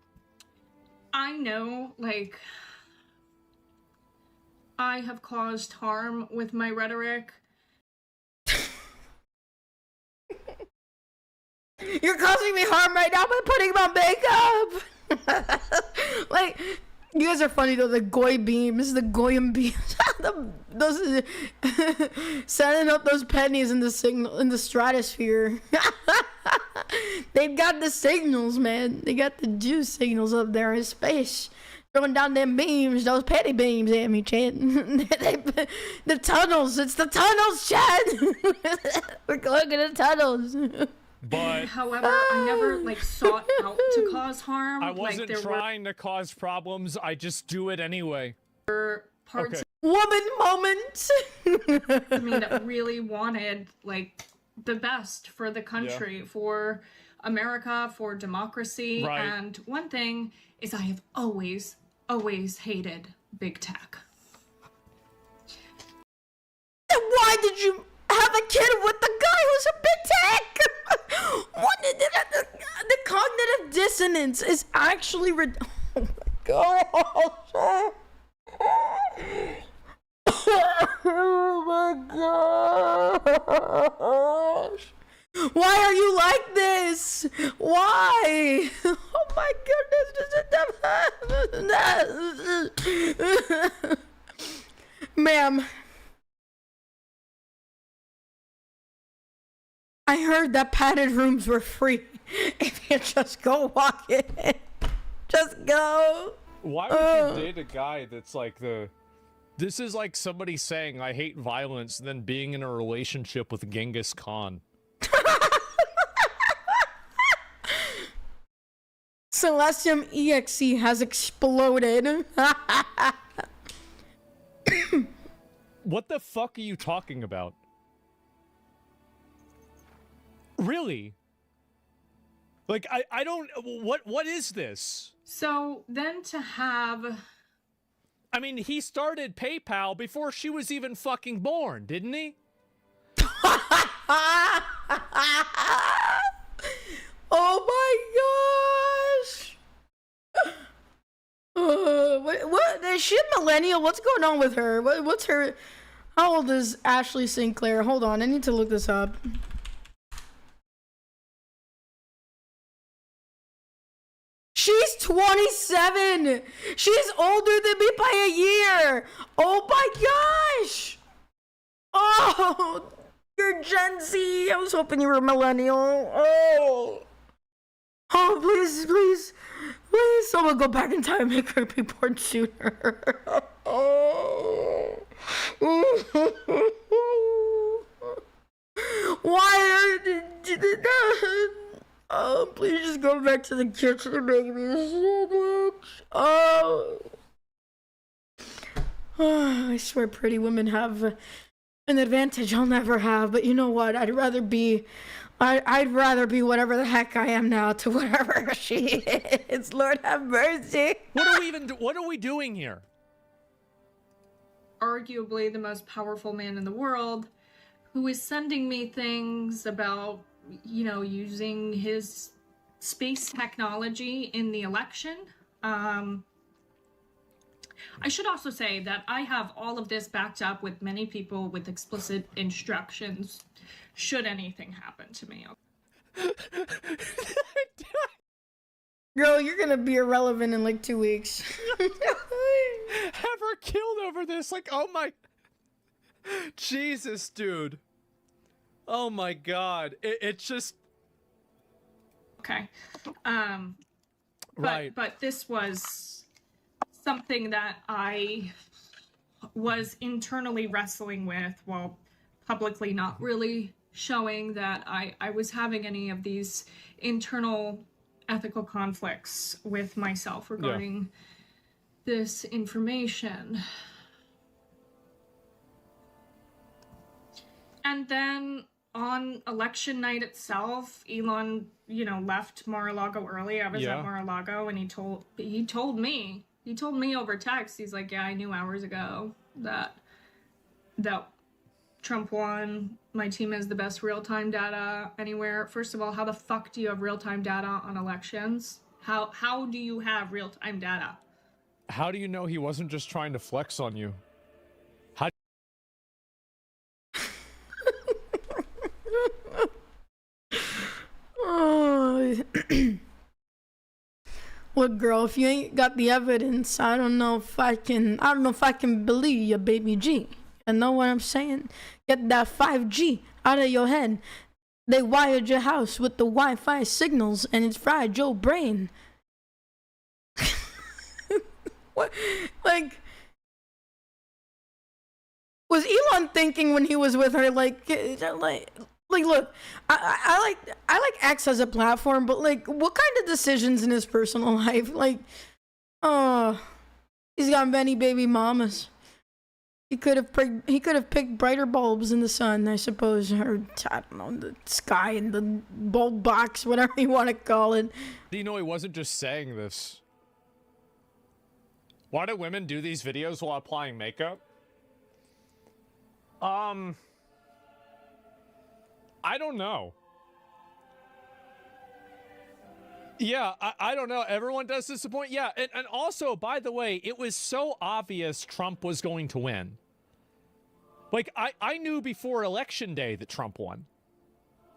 I know, like, I have caused harm with my rhetoric. You're causing me harm right now by putting on makeup. Like, you guys are funny though. The goy beams, the goyim beams, those sending up those pennies in the stratosphere. They've got the signals, man. They got the Jew signals up there in space, throwing down them beams, those penny beams at me, Chad. The tunnels. It's the tunnels, Chad. We're going to the tunnels. But however, I never like sought out to cause harm. I wasn't trying to cause problems. I just do it anyway. Parts woman moment. of me that really wanted like the best for the country, for America, for democracy. Right. And one thing is, I have always hated big tech. why did you have a kid with the guy who's a big tech? What the cognitive dissonance is actually oh my gosh. Oh my gosh. Why are you like this? Why? Oh my goodness. Ma'am. I heard that padded rooms were free. If you just go walk in. Just go. Why would you date a guy that's like the... This is like somebody saying, I hate violence, and then being in a relationship with Genghis Khan. Celestium EXE has exploded. What the fuck are you talking about? Really? Like, I don't... What is this? So, then to have... I mean, he started PayPal before she was even fucking born, didn't he? Oh my gosh! What is she a millennial? What's going on with her? What's her? How old is Ashley Sinclair? Hold on, I need to look this up. She's 27. She's older than me by a year. Oh my gosh! Oh, you're Gen Z. I was hoping you were a millennial. Oh, please, please, please, someone go back in time and make her be born sooner. Oh. Why are oh, please just go back to the kitchen and make me a sandwich. Oh, I swear pretty women have an advantage I'll never have, but you know what? I'd rather be whatever the heck I am now to whatever she is. Lord have mercy. What are we doing here? Arguably the most powerful man in the world, who is sending me things about, you know, using his space technology in the election. I should also say that I have all of this backed up with many people with explicit instructions should anything happen to me. Girl, you're gonna be irrelevant in like 2 weeks. Have her killed over this? Like, oh my... Jesus, dude. Oh my god. It's just... Okay. Right. But this was something that I was internally wrestling with while publicly not really showing that I was having any of these internal ethical conflicts with myself regarding this information. And then on election night itself, Elon, you know, left Mar-a-Lago early. I was at Mar-a-Lago, and he told me over text, he's like, yeah, I knew hours ago that Trump won. My team has the best real-time data anywhere. First of all, how the fuck do you have real-time data on elections? How do you have real-time data? How do you know he wasn't just trying to flex on you? How... Oh. Look, girl, if you ain't got the evidence, I don't know if I can believe you, baby G. You know what I'm saying? Get that 5G out of your head. They wired your house with the Wi-Fi signals, and it's fried your brain. What? Like, was Elon thinking when he was with her, like, look, I like X as a platform, but like, what kind of decisions in his personal life? Like, oh, he's got many baby mamas. He could have picked brighter bulbs in the sun, I suppose, or I don't know, the sky and the bulb box, whatever you want to call it. Do you know he wasn't just saying this? Why do women do these videos while applying makeup? I don't know. Yeah, I don't know. Everyone does disappoint. Yeah, and also, by the way, it was so obvious Trump was going to win. Like, I knew before Election Day that Trump won.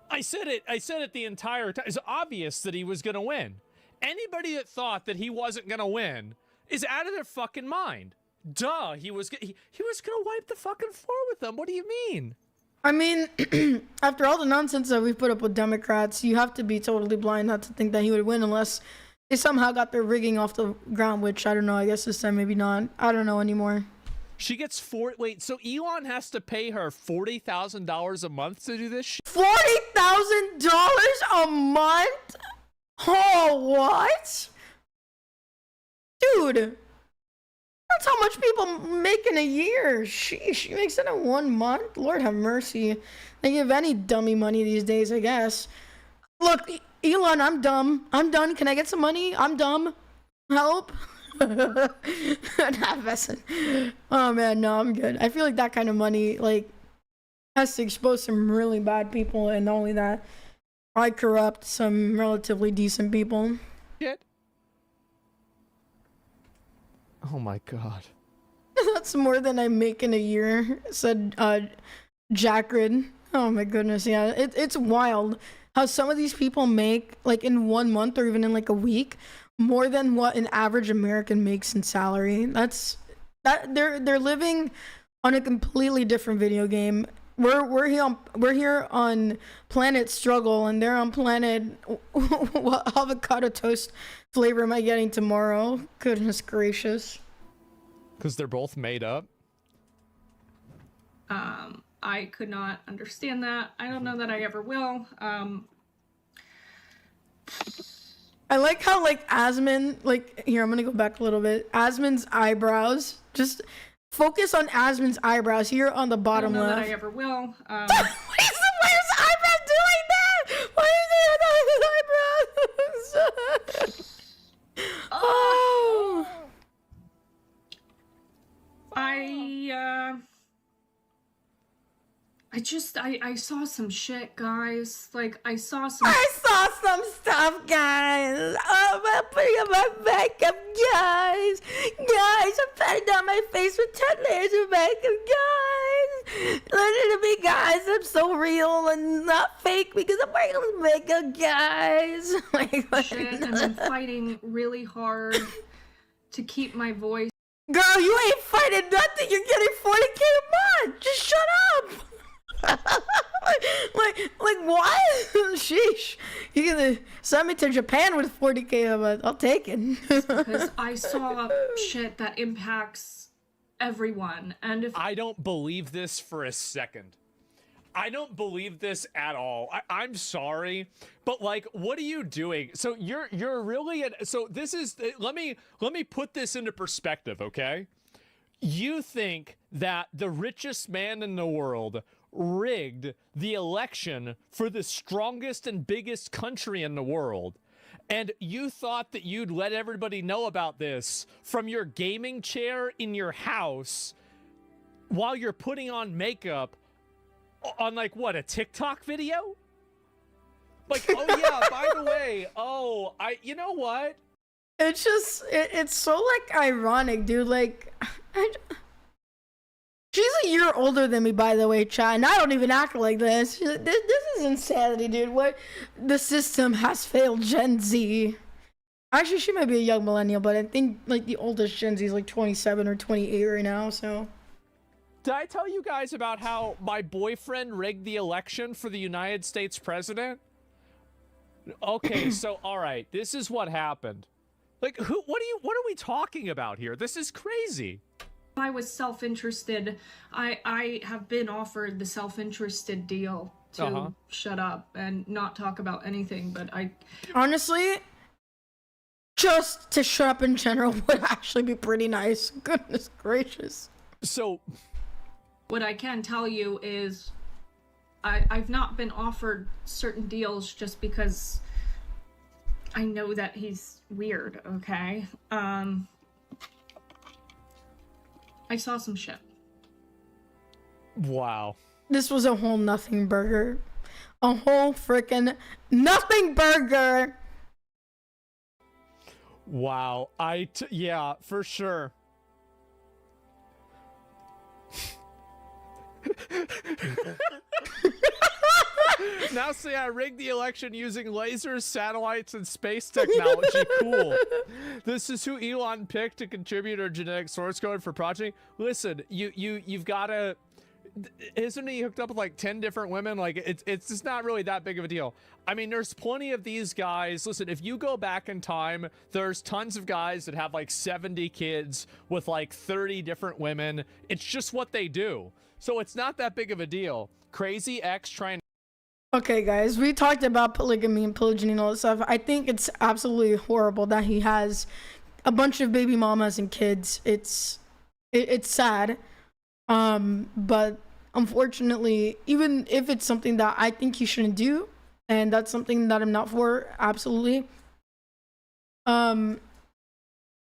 I said it the entire time. It's obvious that he was going to win. Anybody that thought that he wasn't going to win is out of their fucking mind. Duh, he was going to wipe the fucking floor with them. What do you mean? I mean, after all the nonsense that we've put up with Democrats, you have to be totally blind not to think that he would win unless they somehow got their rigging off the ground, which I don't know. I guess this time maybe not. I don't know anymore. She gets wait, so Elon has to pay her $40,000 a month to do this shit? $40,000 a month? Oh, what? Dude. That's how much people make in a year. She makes it in 1 month. Lord have mercy. They give any dummy money these days, I guess. Look, Elon, I'm dumb. I'm done. Can I get some money? I'm dumb. Help. Not messing. Oh man, no, I'm good. I feel like that kind of money, like, has to expose some really bad people, and not only that, I corrupt some relatively decent people. Shit. Oh my god. That's more than I make in a year, said Jackrid. Oh my goodness, yeah. It's wild how some of these people make, like, in 1 month or even in like a week, more than what an average American makes in salary. They're living on a completely different video game. We're here on planet struggle, and they're on planet what avocado toast flavor am I getting tomorrow? Goodness gracious. Because they're both made up. I could not understand that. I don't know that I ever will. I like how, like, Asmund, like, here, I'm gonna go back a little bit. Asmund's eyebrows, just focus on Asmund's eyebrows here on the bottom left. I don't know that I ever will. Why is his eyebrows doing that? Why is he with his eyebrows? Oh. I saw some shit, guys. Like, I saw some stuff, guys. Oh, I'm putting on my makeup, guys. Guys, I'm patting down my face with 10 layers of makeup, guys. Listen to me, guys. I'm so real and not fake because I'm wearing this makeup, guys. shit, and I'm fighting really hard to keep my voice. Girl, you ain't fighting nothing. You're getting 40K a month. Just shut up. like what? Sheesh. You're gonna send me to Japan with 40K a month. I'll take it. Because I saw shit that impacts everyone, and if I don't believe this for a second. I don't believe this at all. I'm sorry, but like, what are you doing? So you're really so this is, let me put this into perspective, okay? You think that the richest man in the world rigged the election for the strongest and biggest country in the world, and you thought that you'd let everybody know about this from your gaming chair in your house while you're putting on makeup on, like, what, a TikTok video? Like, oh yeah, by the way, you know what? It's just, it's so, like, ironic, dude. Like, she's a year older than me, by the way, chat, and I don't even act like this. This is insanity, dude. What? The system has failed Gen Z. Actually, she might be a young millennial, but I think, like, the oldest Gen Z is, like, 27 or 28 right now, so. Did I tell you guys about how my boyfriend rigged the election for the United States president? Okay, so, all right, this is what happened. Like, what are we talking about here? This is crazy. I was self-interested. I have been offered the self-interested deal to shut up and not talk about anything, but honestly, just to shut up in general would actually be pretty nice. Goodness gracious. So, what I can tell you is I've not been offered certain deals just because I know that he's weird, okay? I saw some shit. Wow. This was a whole nothing burger. a whole freaking nothing burger. Wow. Yeah, for sure. Now say I rigged the election using lasers, satellites, and space technology. Cool. This is who Elon picked to contribute our genetic source code for progeny. Listen, you've gotta. Isn't he hooked up with like 10 different women? Like it's just not really that big of a deal. I mean, there's plenty of these guys. Listen, if you go back in time, there's tons of guys that have like 70 kids with like 30 different women. It's just what they do. So it's not that big of a deal. Crazy X trying. Okay, guys, we talked about polygamy and polygyny and all this stuff. I think it's absolutely horrible that he has a bunch of baby mamas and kids. It's sad. But unfortunately, even if it's something that I think he shouldn't do, and that's something that I'm not for, absolutely.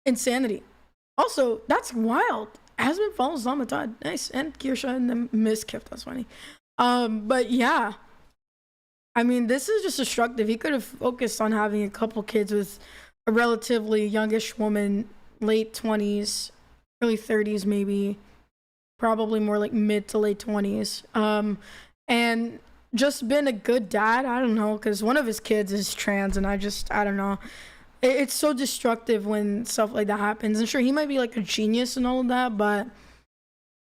Insanity. Also, that's wild. Asmund follows Zamatad. Nice. And Kirsha and then Miss Kif. That's funny. But yeah. I mean, this is just destructive. He could have focused on having a couple kids with a relatively youngish woman, late 20s, early 30s maybe. Probably more like mid to late 20s. And just been a good dad. I don't know, because one of his kids is trans, and I don't know. It's so destructive when stuff like that happens. And sure, he might be like a genius and all of that, but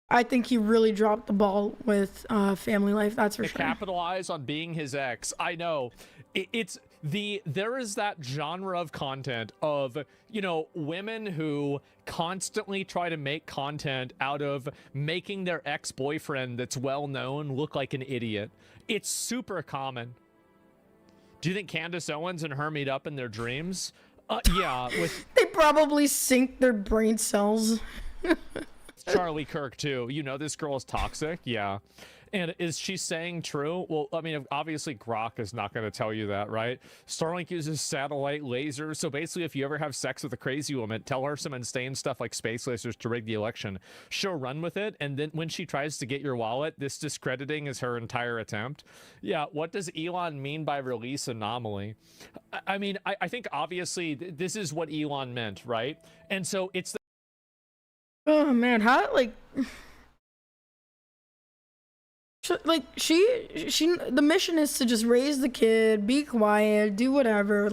I think he really dropped the ball with family life. That's for sure. Capitalize on being his ex. I know. There is that genre of content of, you know, women who constantly try to make content out of making their ex-boyfriend that's well known look like an idiot. It's super common. Do you think Candace Owens and her meet up in their dreams? Yeah. They probably sync their brain cells. Charlie Kirk too. You know this girl is toxic. Yeah. And is she saying true? Well, I mean, obviously Grok is not going to tell you that, right? Starlink uses satellite lasers. So basically, if you ever have sex with a crazy woman, tell her some insane stuff like space lasers to rig the election. She'll run with it. And then when she tries to get your wallet, this discrediting is her entire attempt. Yeah. What does Elon mean by release anomaly? I mean, I think obviously this is what Elon meant, right? And so it's oh man, how she the mission is to just raise the kid, be quiet, do whatever.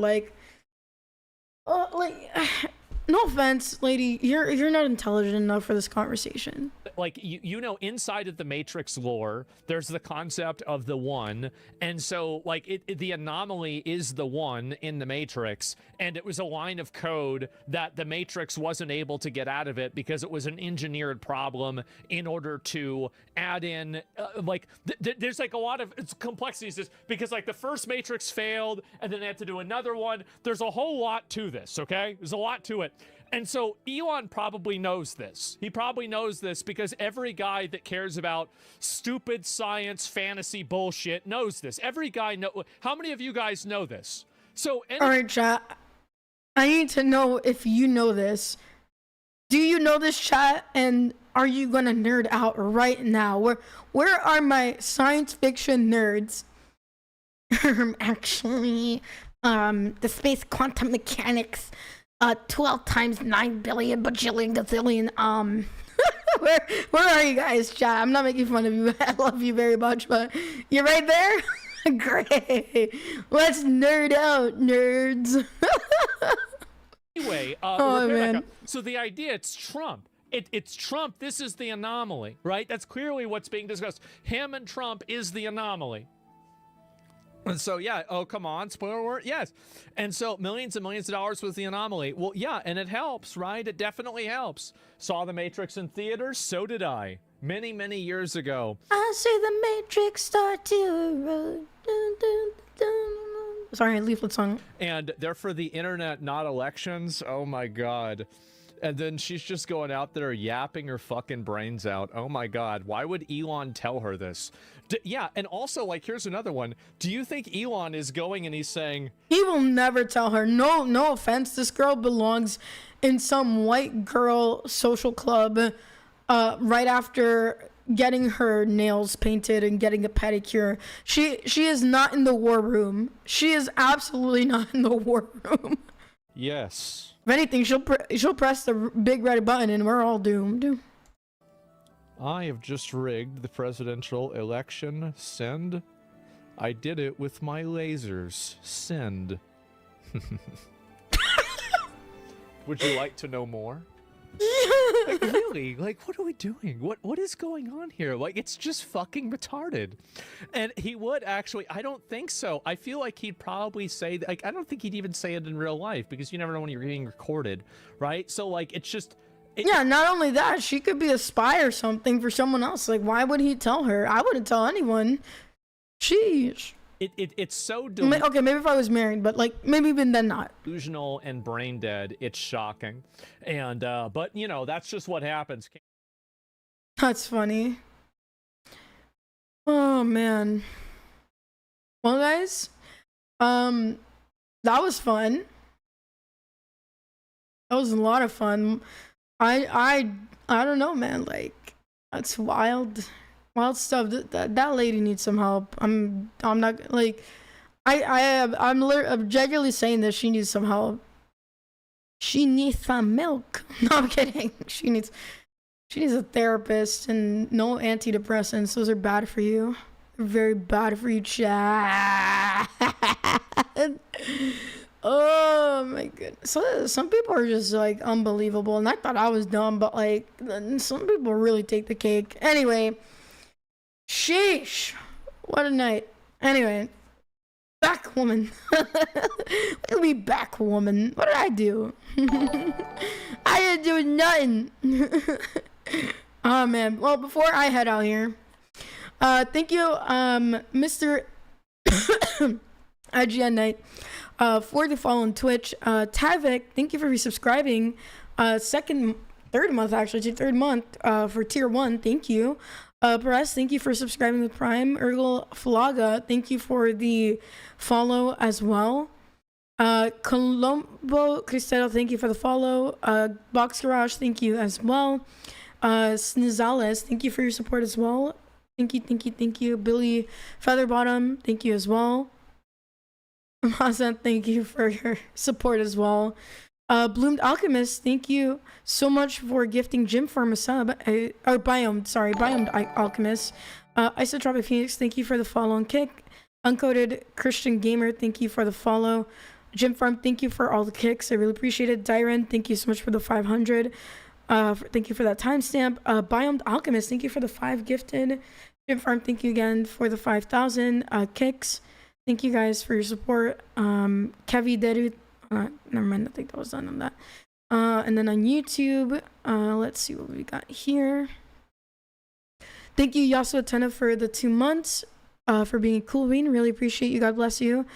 No offense, lady, you're not intelligent enough for this conversation. Like, you know, inside of the Matrix lore, there's the concept of the one, and so like the anomaly is the one in the Matrix, and it was a line of code that the Matrix wasn't able to get out of it because it was an engineered problem in order to add in there's like a lot of complexities because like the first Matrix failed and then they had to do another one. There's a whole lot to this, okay? There's a lot to it. And so Elon probably knows this. He probably knows this because every guy that cares about stupid science fantasy bullshit knows this. Every guy know. How many of you guys know this? So all right, chat. I need to know if you know this. Do you know this, chat? And are you gonna nerd out right now? Where are my science fiction nerds? Actually, the space quantum mechanics. 12 times 9 billion bajillion gazillion. Where are you guys, chat? I'm not making fun of you. I love you very much, but you're right there. Great. Let's nerd out, nerds. Anyway, man. So the idea, it's Trump. It's Trump. This is the anomaly, right? That's clearly what's being discussed. Him and Trump is the anomaly. And so, yeah, oh, come on, spoiler alert, yes. And so millions and millions of dollars was the anomaly. Well, yeah, and it helps, right? It definitely helps. Saw The Matrix in theaters, so did I. Many, many years ago. I see the Matrix start to roll. Dun, dun, dun. Sorry, leaflet song. And they're for the internet, not elections. Oh my God. And then she's just going out there yapping her fucking brains out. Oh my God. Why would Elon tell her this? Yeah. And also, like, here's another one. Do you think Elon is going and he's saying, he will never tell her? No offense. This girl belongs in some white girl social club right after getting her nails painted and getting a pedicure. She is not in the war room. She is absolutely not in the war room. Yes. If anything, she'll press the big red button and we're all doomed. I have just rigged the presidential election. Send. I did it with my lasers. Send. Would you like to know more? Like, really? Like, what are we doing? What is going on here? Like, it's just fucking retarded. And he would actually, I don't think so. I feel like he'd probably say, like, I don't think he'd even say it in real life because you never know when you're being recorded, right? So, like, it's just... Yeah, not only that, she could be a spy or something for someone else. Like, why would he tell her? I wouldn't tell anyone. Sheesh. It's so okay, maybe if I was married, but like maybe even then not. Delusional and brain dead. It's shocking. And but you know, that's just what happens. That's funny. Oh man. Well guys, that was fun. That was a lot of fun. I don't know, man, like that's wild stuff. That lady needs some help. I'm not like I'm genuinely saying that she needs some help. She needs some milk. No, I'm kidding. She needs a therapist and no antidepressants. Those are bad for you. They're very bad for you, Chad. Oh my goodness. So some people are just like unbelievable, and I thought I was dumb, but like some people really take the cake. Anyway. Sheesh. What a night. Anyway. Back woman. We'll be back woman. What did I do? I didn't do nothing. Oh man. Well, before I head out here, thank you, Mr. IGN Knight, for the follow on Twitch. Tavik, thank you for resubscribing. Third month, for tier 1. Thank you. Perez, thank you for subscribing with Prime. Ergel Falaga, thank you for the follow as well. Colombo Cristero, thank you for the follow. Box Garage, thank you as well. Snizales, thank you for your support as well. Thank you. Billy Featherbottom, thank you as well. Mazan, thank you for your support as well. Bloomed Alchemist, thank you so much for gifting Jim Farm a sub. Biomed Alchemist. Isotropic Phoenix, thank you for the follow and kick. Uncoded Christian Gamer, thank you for the follow. Jim Farm, thank you for all the kicks. I really appreciate it. Dyren, thank you so much for the 500. Thank you for that timestamp. Biomed Alchemist, thank you for the 5 gifted. Jim Farm, thank you again for the 5,000 kicks. Thank you guys for your support. Kevi Deru. Never mind, I think that was done on that. And then on YouTube, let's see what we got here. Thank you, Yasuo Tena, for the 2 months, for being a cool bean. Really appreciate you. God bless you.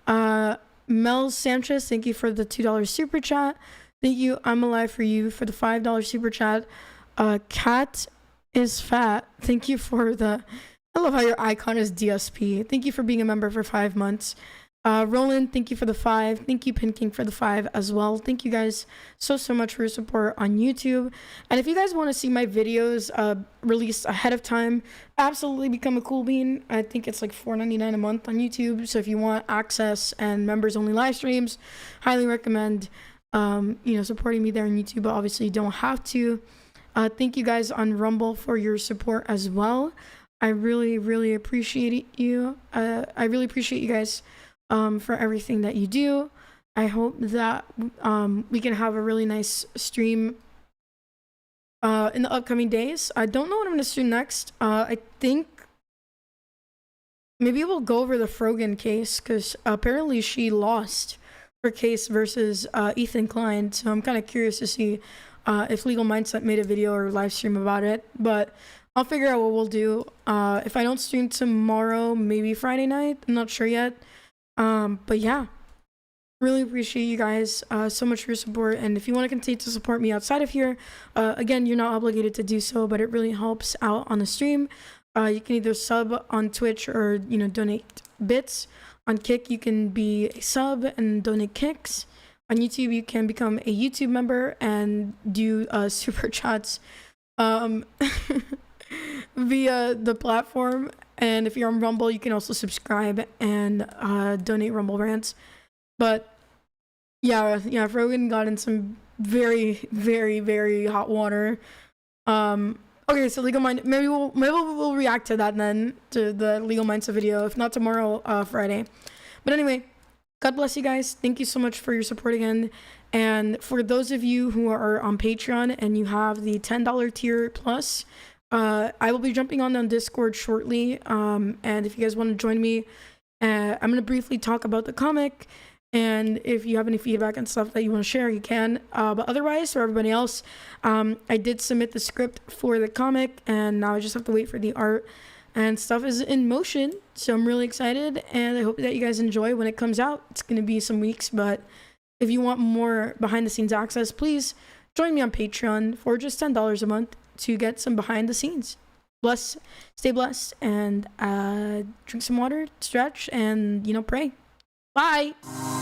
Mel Sanchez, thank you for the $2 super chat. Thank you, I'm Alive for you, for the $5 super chat. Cat is fat. Thank you for the... I love how your icon is DSP. Thank you for being a member for 5 months. Roland, thank you for the 5. Thank you, Pin King, for the 5 as well. Thank you guys so much for your support on YouTube. And if you guys want to see my videos released ahead of time, absolutely become a cool bean. I think it's like $4.99 a month on YouTube. So if you want access and members only live streams, highly recommend supporting me there on YouTube. But obviously you don't have to. Thank you guys on Rumble for your support as well. I really appreciate you. I really appreciate you guys for everything that you do. I hope that we can have a really nice stream in the upcoming days. I don't know what I'm going to stream next. I think maybe we'll go over the Frogan case, because apparently she lost her case versus Ethan Klein. So I'm kind of curious to see if Legal Mindset made a video or live stream about it. But I'll figure out what we'll do. If I don't stream tomorrow, maybe Friday night. I'm not sure yet. But yeah, really appreciate you guys so much for your support. And if you want to continue to support me outside of here, again, you're not obligated to do so, but it really helps out on the stream. You can either sub on Twitch or donate bits. On Kick, you can be a sub and donate kicks. On YouTube, you can become a YouTube member and do super chats. via the platform. And if you're on Rumble, you can also subscribe and donate Rumble rants. But yeah, Rogan got in some very, very, very hot water. Okay, so Legal Mind, maybe we'll react to that then, to the Legal Mindset video, if not tomorrow, Friday. But anyway, God bless you guys. Thank you so much for your support again. And for those of you who are on Patreon and you have the $10 tier plus, I will be jumping on Discord shortly. And if you guys want to join me, I'm going to briefly talk about the comic. And if you have any feedback and stuff that you want to share, you can. But otherwise, for everybody else, I did submit the script for the comic, and now I just have to wait for the art. And stuff is in motion, so I'm really excited, and I hope that you guys enjoy when it comes out. It's going to be some weeks, but if you want more behind-the-scenes access, please join me on Patreon for just $10 a month to get some behind-the-scenes. Stay blessed, and drink some water, stretch, and, pray. Bye!